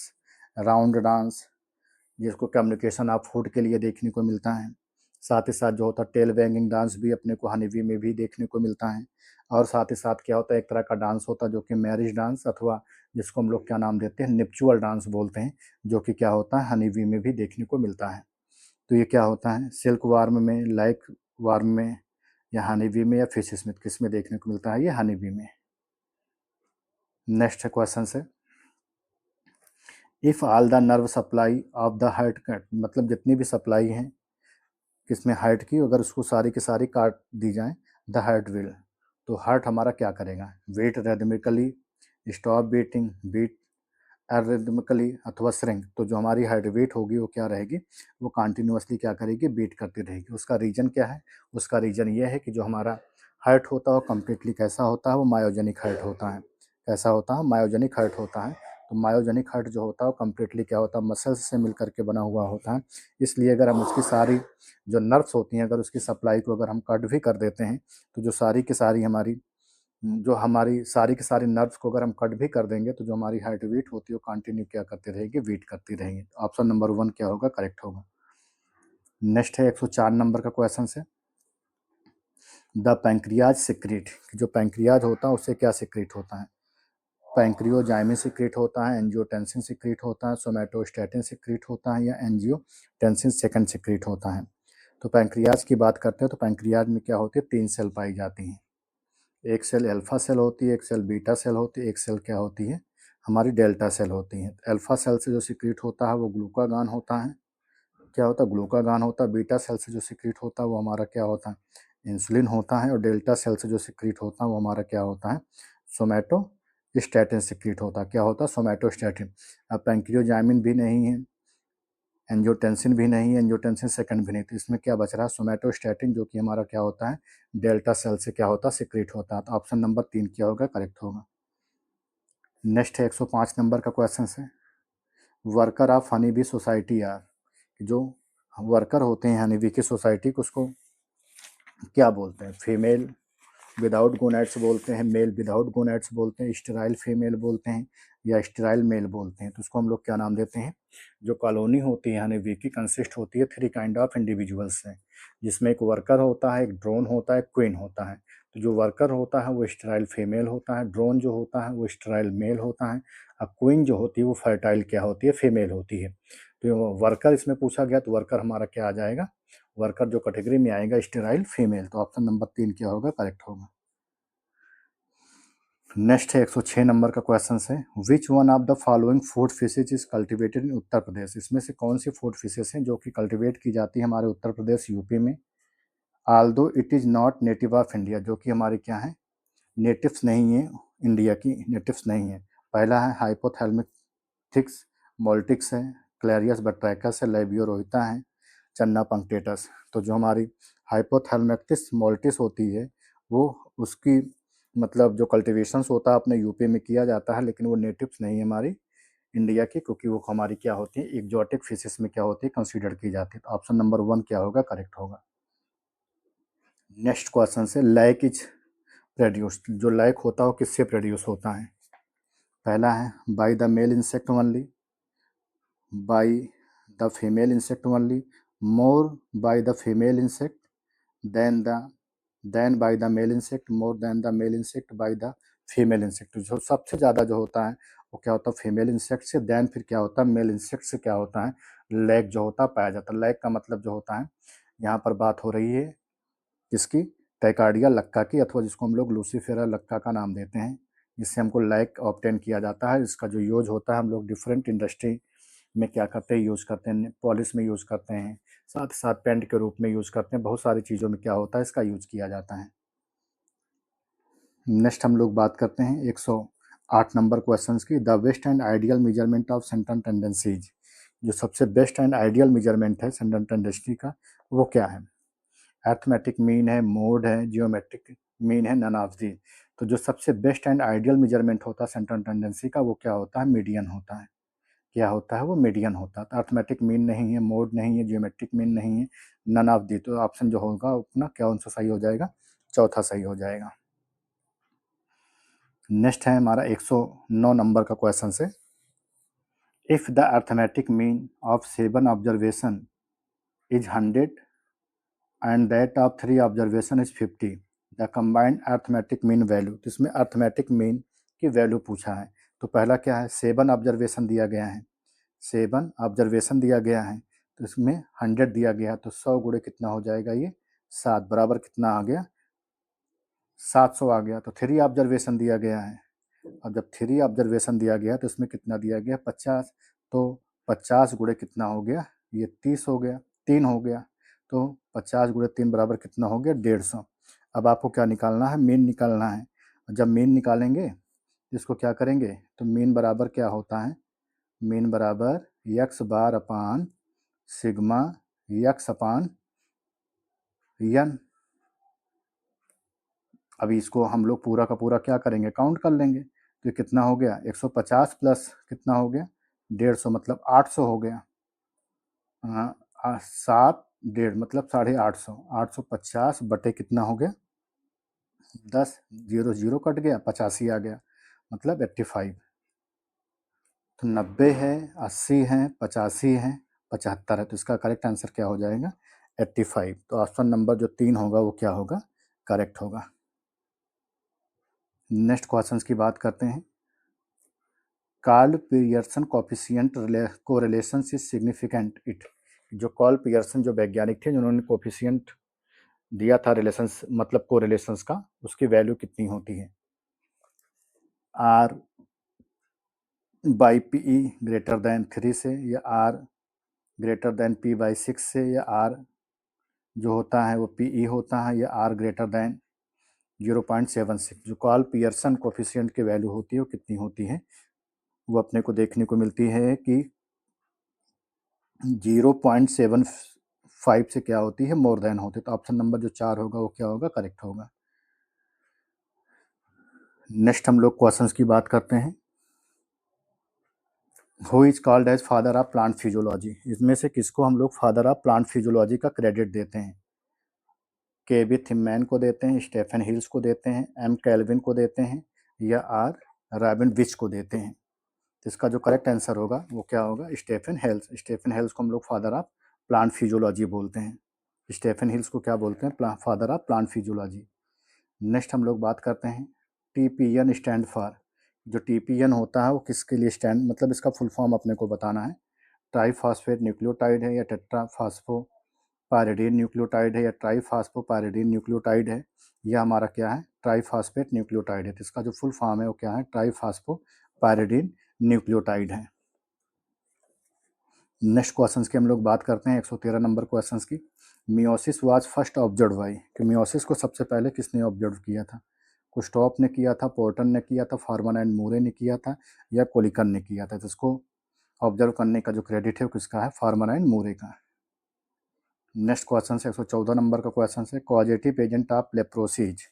round dance, जिसको कम्युनिकेशन ऑफ फूड के लिए देखने को मिलता है। साथ ही साथ जो होता है टेल वैगिंग डांस भी अपने को हनी बी में भी देखने को मिलता है। और साथ ही साथ क्या होता है, एक तरह का डांस होता है जो कि मैरिज डांस, अथवा जिसको हम लोग क्या नाम देते हैं, निप्चुअल डांस बोलते हैं, जो कि क्या होता है हनी बी में भी देखने को मिलता है। तो ये क्या होता है, सिल्क वार्म में, लाइक वार्म में, या हनी बी में, या फिश स्मिथ, किस में देखने को मिलता है, ये हनी बी में। नेक्स्ट क्वेश्चन है, if all the nerve supply of the heart cut, मतलब जितनी भी सप्लाई हैं किसमें, हार्ट की, अगर उसको सारी की सारी काट दी जाए, द हार्ट विल, तो हार्ट हमारा क्या करेगा, beat rhythmically, stop beating, beat arrhythmically, अथवा श्रिंक। तो जो हमारी हार्ट बीट होगी वो क्या रहेगी, वो कंटिन्यूअसली क्या करेगी, बीट करती रहेगी। उसका रीज़न क्या है, उसका रीज़न ये है कि जो हमारा हार्ट होता है वो कम्प्लीटली कैसा होता है, वो मायोजेनिक हार्ट होता है। कैसा होता है, मायोजेनिक हार्ट होता है। तो मायोजेनिक हार्ट जो होता है वो कम्प्लीटली क्या होता है, मसल्स से मिल करके बना हुआ होता है। इसलिए अगर हम उसकी सारी जो नर्व्स होती हैं, अगर उसकी सप्लाई को अगर हम कट भी कर देते हैं तो जो सारी की सारी हमारी जो हमारी सारी की सारी नर्व्स को अगर हम कट भी कर देंगे तो जो हमारी हार्ट बीट होती है वो कंटिन्यू क्या करती रहेगी, बीट करती रहेगी। ऑप्शन नंबर 1 क्या होगा, करेक्ट होगा। नेक्स्ट है 104 नंबर का क्वेश्चन है, द पैंक्रियाज सिक्रीट। जो पैंक्रियाज होता है उससे क्या सिक्रीट होता है, पैंक्रियोजाइमिन सिक्रीट होता है, एंजियोटेंसिन सिक्रीट होता है, सोमैटोस्टैटिन सिक्रीट होता है, या एंजियोटेंसिन सेकंड सिक्रीट होता है। तो पैंक्रियाज की बात करते हैं तो पैंक्रियाज में क्या होती है, 3 सेल पाई जाती हैं। एक सेल अल्फा सेल होती है, एक सेल बीटा सेल होती है, एक सेल क्या होती है हमारी डेल्टा सेल होती है। अल्फा सेल से जो सिक्रीट होता है वो ग्लूकागान होता है, क्या होता है ग्लूकागान होता है। बीटा सेल से जो सिक्रीट होता है वो हमारा क्या होता है इंसुलिन होता है। और डेल्टा सेल से जो सिक्रीट होता है वो हमारा क्या होता है सोमैटोस्टैटिन सिक्रीट होता है। क्या होता है सोमैटोस्टैटिन। अब पैंक्रियोजाइमिन भी नहीं है, एंजियोटेंसिन भी नहीं है, एंजियोटेंसिन सेकंड भी नहीं, तो इसमें क्या बच रहा है सोमैटोस्टैटिन, जो कि हमारा क्या होता है डेल्टा सेल से क्या होता है सिक्रीट होता है। तो ऑप्शन नंबर 3 क्या होगा करेक्ट होगा। नेक्स्ट है 105 नंबर का क्वेश्चन है, worker of honey bee society are, जो वर्कर होते हैं हनी बी की सोसाइटी को उसको क्या बोलते हैं, फीमेल विदाउट गोनैड्स बोलते हैं, मेल विदाउट गोनैड्स बोलते हैं, स्टेराइल फीमेल बोलते हैं या स्टेराइल मेल बोलते हैं। तो उसको हम लोग क्या नाम देते हैं। जो कॉलोनी होती है यानी वी की कंसिस्ट होती है 3 काइंड ऑफ इंडिविजुअल्स से, जिसमें एक वर्कर होता है, एक ड्रोन होता है, एक क्वीन होता है। तो जो वर्कर होता है वो स्टेराइल फीमेल होता है, ड्रोन जो होता है वो स्टेराइल मेल होता है, और क्वीन जो होती है वो फर्टाइल क्या होती है फीमेल होती है। तो वर्कर इसमें पूछा गया तो वर्कर हमारा क्या आ जाएगा, वर्कर जो कैटेगरी में आएगा स्टेराइल फीमेल। तो ऑप्शन नंबर 3 क्या होगा करेक्ट होगा। नेक्स्ट है 106 नंबर का क्वेश्चन है, which one of the following food fishes is cultivated in Uttar Pradesh. इसमें से कौन सी फूड फिशेज हैं जो कि कल्टिवेट की जाती है हमारे उत्तर प्रदेश यूपी में, Aldous it is not native of India, जो कि हमारी क्या है नेटिव्स नहीं है, इंडिया की नेटिव्स नहीं है। पहला है हाइपोथैलेमिक्स मोल्टिक्स है, क्लैरियस बट्रैकस है, लैबियो रोहिता है, चन्ना पंक्टेटस। तो जो हमारी हाइपोथैलेमिक्स मोल्टिस होती है वो उसकी मतलब जो कल्टिवेशंस होता है अपने यूपी में किया जाता है, लेकिन वो नेटिव्स नहीं है हमारी इंडिया की, क्योंकि वो हमारी क्या होती है एक्जॉटिक फिशेस में क्या होती है कंसीडर की जाती है। तो ऑप्शन नंबर 1 क्या होगा करेक्ट होगा। नेक्स्ट क्वेश्चन से, लैक इज प्रोड्यूस्ड, जो लैक होता है वो किससे प्रोड्यूस होता है। पहला है by the male insect only, by the female insect only, more by the female insect, then the then by the male insect, more than the male insect, by the female insect. जो सबसे ज़्यादा जो होता है वो क्या होता है फीमेल इंसेक्ट से, देन फिर क्या होता है मेल इंसेक्ट से क्या होता है लैक जो होता है पाया जाता है। लैक का मतलब जो होता है यहाँ पर बात हो रही है किसकी, टैकार्डिया लक्का की, अथवा जिसको हम लोग लूसीफेरा लक्का का नाम देते हैं, जिससे हमको लैक ऑब्टेन किया जाता है। इसका जो यूज होता है हम लोग डिफरेंट इंडस्ट्री में क्या करते हैं यूज़ करते हैं, पॉलिश में यूज़ करते हैं, साथ ही साथ पेंट के रूप में यूज़ करते हैं, बहुत सारी चीज़ों में क्या होता है इसका यूज किया जाता है। नेक्स्ट हम लोग बात करते हैं 108 नंबर क्वेश्चंस की, the best and ideal measurement of central tendencies, जो सबसे बेस्ट एंड आइडियल मेजरमेंट है सेंट्रल टेंडेंसी का वो क्या है। अर्थमेटिक मीन है, मोड है, जियोमेट्रिक मीन है, नन ऑफ दी। तो जो सबसे बेस्ट एंड आइडियल मेजरमेंट होता है सेंट्रल टेंडेंसी का वो क्या होता है मीडियन होता है। क्या होता है वो मीडियन होता है। अर्थमेटिक मीन नहीं है, मोड नहीं है, जियोमेट्रिक मीन नहीं है, नन ऑफ दी। तो ऑप्शन जो होगा अपना क्या कौन सा सही हो जाएगा, चौथा सही हो जाएगा। नेक्स्ट है हमारा 109 नंबर का क्वेश्चन से, if the arithmetic mean of 7 observation is 100 and that of 3 observation is 50, the combined arithmetic mean value. तो इसमें अर्थमेटिक मीन की वैल्यू पूछा है। तो पहला क्या है 7 ऑब्जर्वेशन दिया गया है, 7 ऑब्जर्वेशन दिया गया है, तो इसमें 100 दिया गया है, तो 100 गुणे कितना हो जाएगा ये 7 बराबर कितना आ गया 700 आ गया। तो 3 ऑब्जर्वेशन दिया गया है, और जब 3 ऑब्जर्वेशन दिया गया तो इसमें कितना दिया गया 50, तो 50 गुणे कितना हो गया ये 30 हो गया, 3 हो गया। तो 50 गुणे 3 बराबर कितना हो गया 150। अब आपको क्या निकालना है मीन निकालना है। जब मीन निकालेंगे इसको क्या करेंगे, तो मीन बराबर क्या होता है, मीन बराबर x bar upon sigma x upon n. अभी इसको हम लोग पूरा का पूरा क्या करेंगे काउंट कर लेंगे, तो ये कितना हो गया 150 प्लस कितना हो गया 150 मतलब 800 हो गया। हाँ 7 1.5 मतलब 850, 850 बटे कितना हो गया 10, 0 0 कट गया 85 आ गया मतलब 85। तो 90 है, 80 है, 85 है, 75 है, तो इसका करेक्ट आंसर क्या हो जाएगा 85। तो ऑप्शन नंबर जो 3 होगा वो क्या होगा करेक्ट होगा। नेक्स्ट क्वेश्चन की बात करते हैं, Karl Pearson coefficient correlation is significant it. जो कार्ल पियर्सन जो वैज्ञानिक थे जिन्होंने कोफिशिएंट दिया था रिलेशंस मतलब कोरिलेशंस का, उसकी वैल्यू कितनी होती है, R by P E greater than 3 से, या R greater than P by 6 से, या आर जो होता है वो पी ई होता है, या आर ग्रेटर दैन 0.76। जो कार्ल पियर्सन कोफिशिएंट की वैल्यू होती है वो कितनी होती है, वो अपने को देखने को मिलती है कि 0.75 से क्या होती है, मोर देन होती है। तो ऑप्शन नंबर जो 4 होगा वो क्या होगा, करेक्ट होगा। नेक्स्ट हम लोग क्वेश्चंस की बात करते हैं। Who is called as father of plant physiology, इसमें से किसको हम लोग फादर ऑफ प्लांट फिजियोलॉजी का क्रेडिट देते हैं, केबी थिमैन को देते हैं, स्टेफन हिल्स को देते हैं, एम कैल्विन को देते हैं, या आर रॉबिन विच को देते हैं। तो इसका जो करेक्ट आंसर होगा वो क्या होगा, स्टेफन हेल्स। स्टेफन हेल्स को हम लोग फादर ऑफ प्लांट फिजियोलॉजी बोलते हैं। स्टेफन हिल्स को क्या बोलते हैं, father of plant physiology. Next हम लोग बात करते हैं टीपीएन स्टैंड फॉर। जो टीपीएन होता है वो किसके लिए स्टैंड, मतलब इसका फुल फॉर्म अपने को बताना है। ट्राईफॉस्फेट न्यूक्लियोटाइड है, या टेट्राफॉस्फोपायरिडीन न्यूक्लियोटाइड है, या ट्राईफॉस्फोपायरिडीन न्यूक्लियोटाइड है, या हमारा क्या है, ट्राईफॉस्फेट न्यूक्लियोटाइड है। तो इसका जो फुल फॉर्म है वो क्या है, ट्राईफॉस्फोपायरिडीन न्यूक्लियोटाइड है। नेक्स्ट क्वेश्चंस की हम लोग बात करते हैं 113 नंबर क्वेश्चंस की। Meiosis was first observe by, कि मियोसिस को सबसे पहले किसने ऑब्जर्व किया था, कुस्टॉप ने किया था, पोर्टन ने किया था, फॉरमन एंड मूरे ने किया था, या कोलिकन ने किया था। तो इसको ऑब्जर्व करने का जो क्रेडिट है वो किसका है, फॉरमन एंड मूरे का। नेक्स्ट क्वेश्चन है 114 नंबर का क्वेश्चन है, कॉजेटिव एजेंट ऑफ लेप्रोसीज।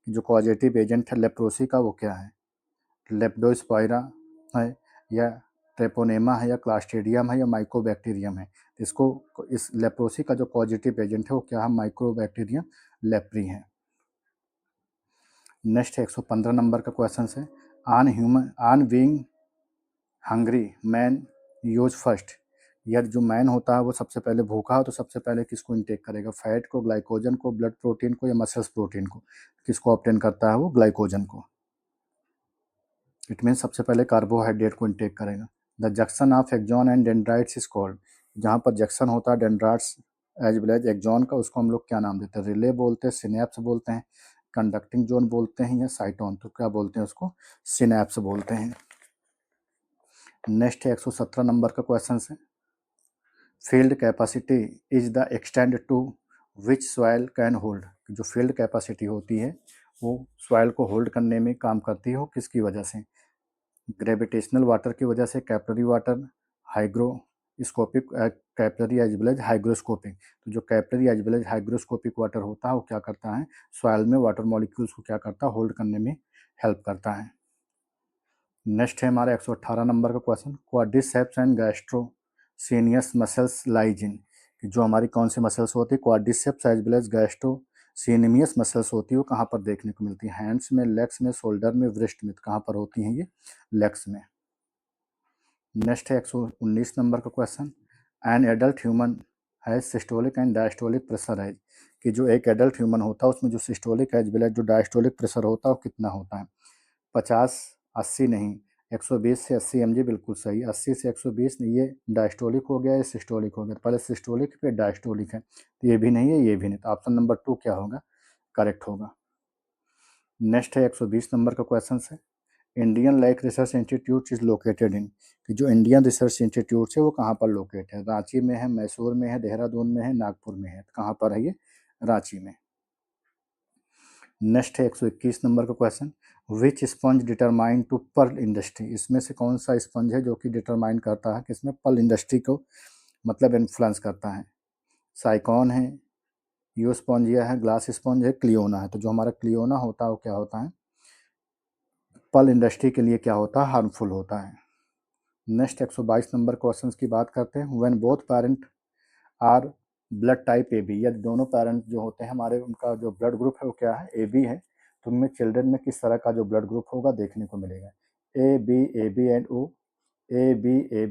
जो कॉजेटिव एजेंट है लेप्रोसी का वो क्या है, लेप्टोस्पायरा है, या ट्रेपोनेमा है, या क्लास्ट्रीडियम है, या माइकोबैक्टीरियम है। इसको इस लेप्रोसी का जो पॉजिटिव एजेंट है वो क्या है, माइक्रोबैक्टीरियम लेप्री है। नेक्स्ट 115 नंबर का क्वेश्चन है, on being hungry man use first. या जो मैन होता है वो सबसे पहले भूखा हो तो सबसे पहले किसको इनटेक करेगा, फैट को, ग्लाइकोजन को, ब्लड प्रोटीन को, या मसल्स प्रोटीन को। किसको ऑब्टेन करता है वो, ग्लाइकोजन को। इट मीन सबसे पहले कार्बोहाइड्रेट को इनटेक करेगा। The junction of axon and dendrites is called. जहाँ पर जंक्शन होता है dendrites as well as axon का, उसको हम लोग क्या नाम देते हैं, रिले बोलते हैं, सिनेप्स बोलते हैं, कंडक्टिंग जोन बोलते हैं, या साइटोन। तो क्या बोलते हैं उसको, सिनेप्स बोलते हैं। नेक्स्ट 117 नंबर का क्वेश्चन है, field capacity is the extend to which soil can hold. जो फील्ड कैपेसिटी होती है वो सॉइल को होल्ड करने में काम करती है, वो किसकी वजह से, ग्रेविटेशनल वाटर की वजह से, capillary water, hygroscopic capillary as well as hygroscopic. तो जो capillary as well as hygroscopic water होता है वो क्या करता है, सॉइल में वाटर मॉलिक्यूल्स को क्या करता है, होल्ड करने में हेल्प करता है। नेक्स्ट है हमारा 118 नंबर का question, quadriceps and gastrocnemius muscles lies in. जो हमारी कौन सी मसल्स होती है, quadriceps as well as gastrocnemius muscles होती है, वो कहाँ पर देखने को मिलती है, हैंड्स में, लेग्स में, शोल्डर में, व्रिस्ट में। कहाँ पर होती हैं ये, लेग्स में। नेक्स्ट है 119 नंबर का क्वेश्चन, एन एडल्ट ह्यूमन है सिस्टोलिक एंड डायस्टोलिक प्रेशर है। कि जो एक एडल्ट ह्यूमन होता है उसमें जो सिस्टोलिक एज वेल एज जो डायस्टोलिक प्रेशर होता है वो कितना होता है, 50, 80 नहीं, 120 से 80 mg बिल्कुल सही। 80 से 120 नहीं, ये डायस्टोलिक हो गया, ये सिस्टोलिक हो गया। पहले सिस्टोलिक फिर डायस्टोलिक है, तो ये भी नहीं है, ये भी नहीं। तो ऑप्शन नंबर 2 क्या होगा, करेक्ट होगा। नेक्स्ट है 120 नंबर का क्वेश्चन है, Indian like research institute is located in. कि जो इंडियन रिसर्च इंस्टीट्यूट है वो कहाँ पर लोकेट है, रांची में है, मैसूर में है, देहरादून में है, नागपुर में है। कहाँ पर है ये, रांची में। नेक्स्ट है 121 नंबर का question, which sponge determine to pearl industry. इसमें से कौन सा स्पंज है जो कि डिटरमाइन करता है कि इसमें पर्ल इंडस्ट्री को मतलब इन्फ्लुएंस करता है, साइकॉन है, यू स्पंजिया है, ग्लास स्पंज है, क्लियोना है। तो जो हमारा क्लियोना होता है वो क्या होता है, पर्ल इंडस्ट्री के लिए क्या होता है, हार्मफुल होता है। नेक्स्ट 122 नंबर क्वेश्चन की बात करते हैं, when both parent are blood type A B. यदि दोनों पेरेंट जो होते हैं हमारे, उनका जो ब्लड ग्रुप है वो क्या है, ए बी है, तो उनमें चिल्ड्रन में किस तरह का जो ब्लड ग्रुप होगा देखने को मिलेगा, A B and O, A B A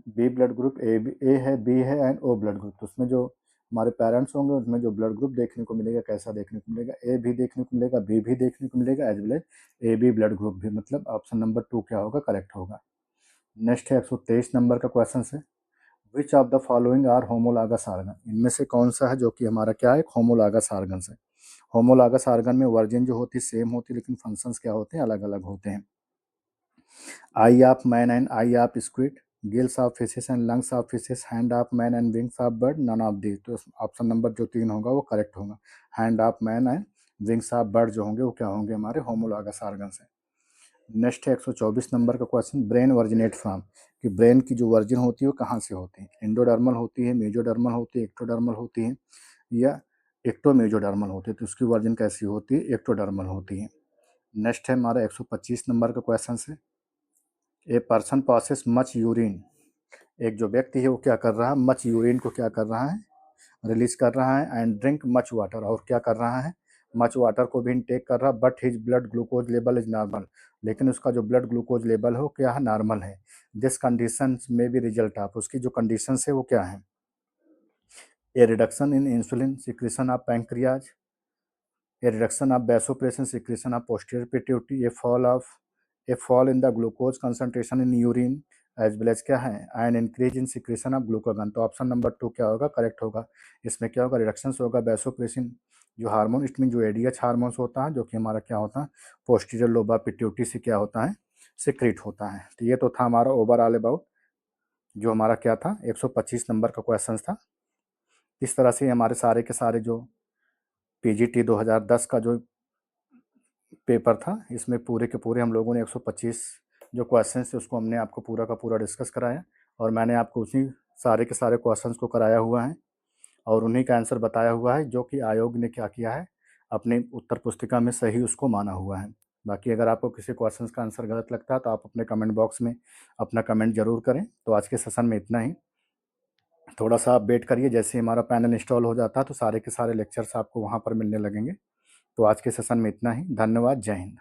B blood group, A B, A है, बी है एंड ओ ब्लड ग्रुप। तो उसमें जो हमारे पेरेंट्स होंगे उसमें जो ब्लड ग्रुप देखने को मिलेगा कैसा देखने को मिलेगा, ए भी देखने को मिलेगा, बी भी देखने को मिलेगा, as well as A B blood group भी। मतलब ऑप्शन नंबर 2 क्या होगा, करेक्ट होगा। नेक्स्ट है 123 नंबर का क्वेश्चन है, which of the following are homologous organ, इनमें से कौन सा है जो कि हमारा क्या है, एक होमोलॉगस आर्गन है। होमोलॉगस आर्गन में वर्जिन जो होती है सेम होती है, लेकिन फंक्शंस क्या होते हैं, अलग अलग होते हैं। Eye of man and eye of squid, gills of fishes and lungs of fishes, hand of man and wings of bird, none of the. तो ऑप्शन नंबर जो 3 होगा वो करेक्ट होगा। Hand of man and wings of bird जो होंगे वो क्या होंगे, हमारे होमोलॉगस आर्गन है। नेक्स्ट है 124 नंबर का क्वेश्चन, ब्रेन वर्जिनेट फ्रॉम, कि ब्रेन की जो वर्जिन होती है वो कहाँ से होती है, एंडोडर्मल होती है, मेजोडर्मल होती है, एक्टोडर्मल होती है, या एक्टोमेजोडर्मल होती है। तो उसकी वर्जिन कैसी होती है, एक्टोडर्मल होती है। नेक्स्ट है हमारा 125 नंबर का क्वेश्चन है, a person passes much urine, एक जो व्यक्ति है वो क्या कर रहा है, मच यूरिन को क्या कर रहा है, रिलीज कर रहा है, एंड ड्रिंक मच वाटर, और क्या कर रहा है, मच वाटर को भी इनटेक कर रहा है, but his blood glucose level is normal, लेकिन उसका जो ब्लड ग्लूकोज लेवल है वो क्या है, नॉर्मल है। दिस कंडीशन में भी रिजल्ट ऑफ, उसकी जो कंडीशन है वो क्या है, a reduction in insulin secretion of pancreas, a reduction of vasopressin secretion of posterior pituitary, a fall in the glucose concentration in urine, as well as क्या है, and increase in secretion of glucagon. तो ऑप्शन नंबर 2 क्या होगा, करेक्ट होगा। इसमें क्या होगा, रिडक्शन होगा वैसोप्रेसिन जो हार्मोन, इट मीन जो एडीएच हार्मोन्स होता है, जो कि हमारा क्या होता है, पोस्टीरियर लोबा पिट्यूटरी से क्या होता है, सिक्रीट होता है। तो ये तो था हमारा ओवरऑल अबाउट जो हमारा क्या था 125 नंबर का क्वेश्चन था। इस तरह से हमारे सारे के सारे जो पीजीटी 2010 का जो पेपर था, इसमें पूरे के पूरे हम लोगों ने 125 जो क्वेश्चन थे उसको हमने आपको पूरा का पूरा डिस्कस कराया, और मैंने आपको उसी सारे के सारे क्वेश्चंस को कराया हुआ है और उन्हीं का आंसर बताया हुआ है, जो कि आयोग ने क्या किया है, अपनी उत्तर पुस्तिका में सही उसको माना हुआ है। बाकी अगर आपको किसी क्वेश्चन का आंसर गलत लगता है तो आप अपने कमेंट बॉक्स में अपना कमेंट जरूर करें। तो आज के सेशन में इतना ही, थोड़ा सा आप वेट करिए, जैसे हमारा पैनल इंस्टॉल हो जाता है तो सारे के सारे लेक्चर्स आपको वहाँ पर मिलने लगेंगे। तो आज के सेशन में इतना ही, धन्यवाद, जय हिंद।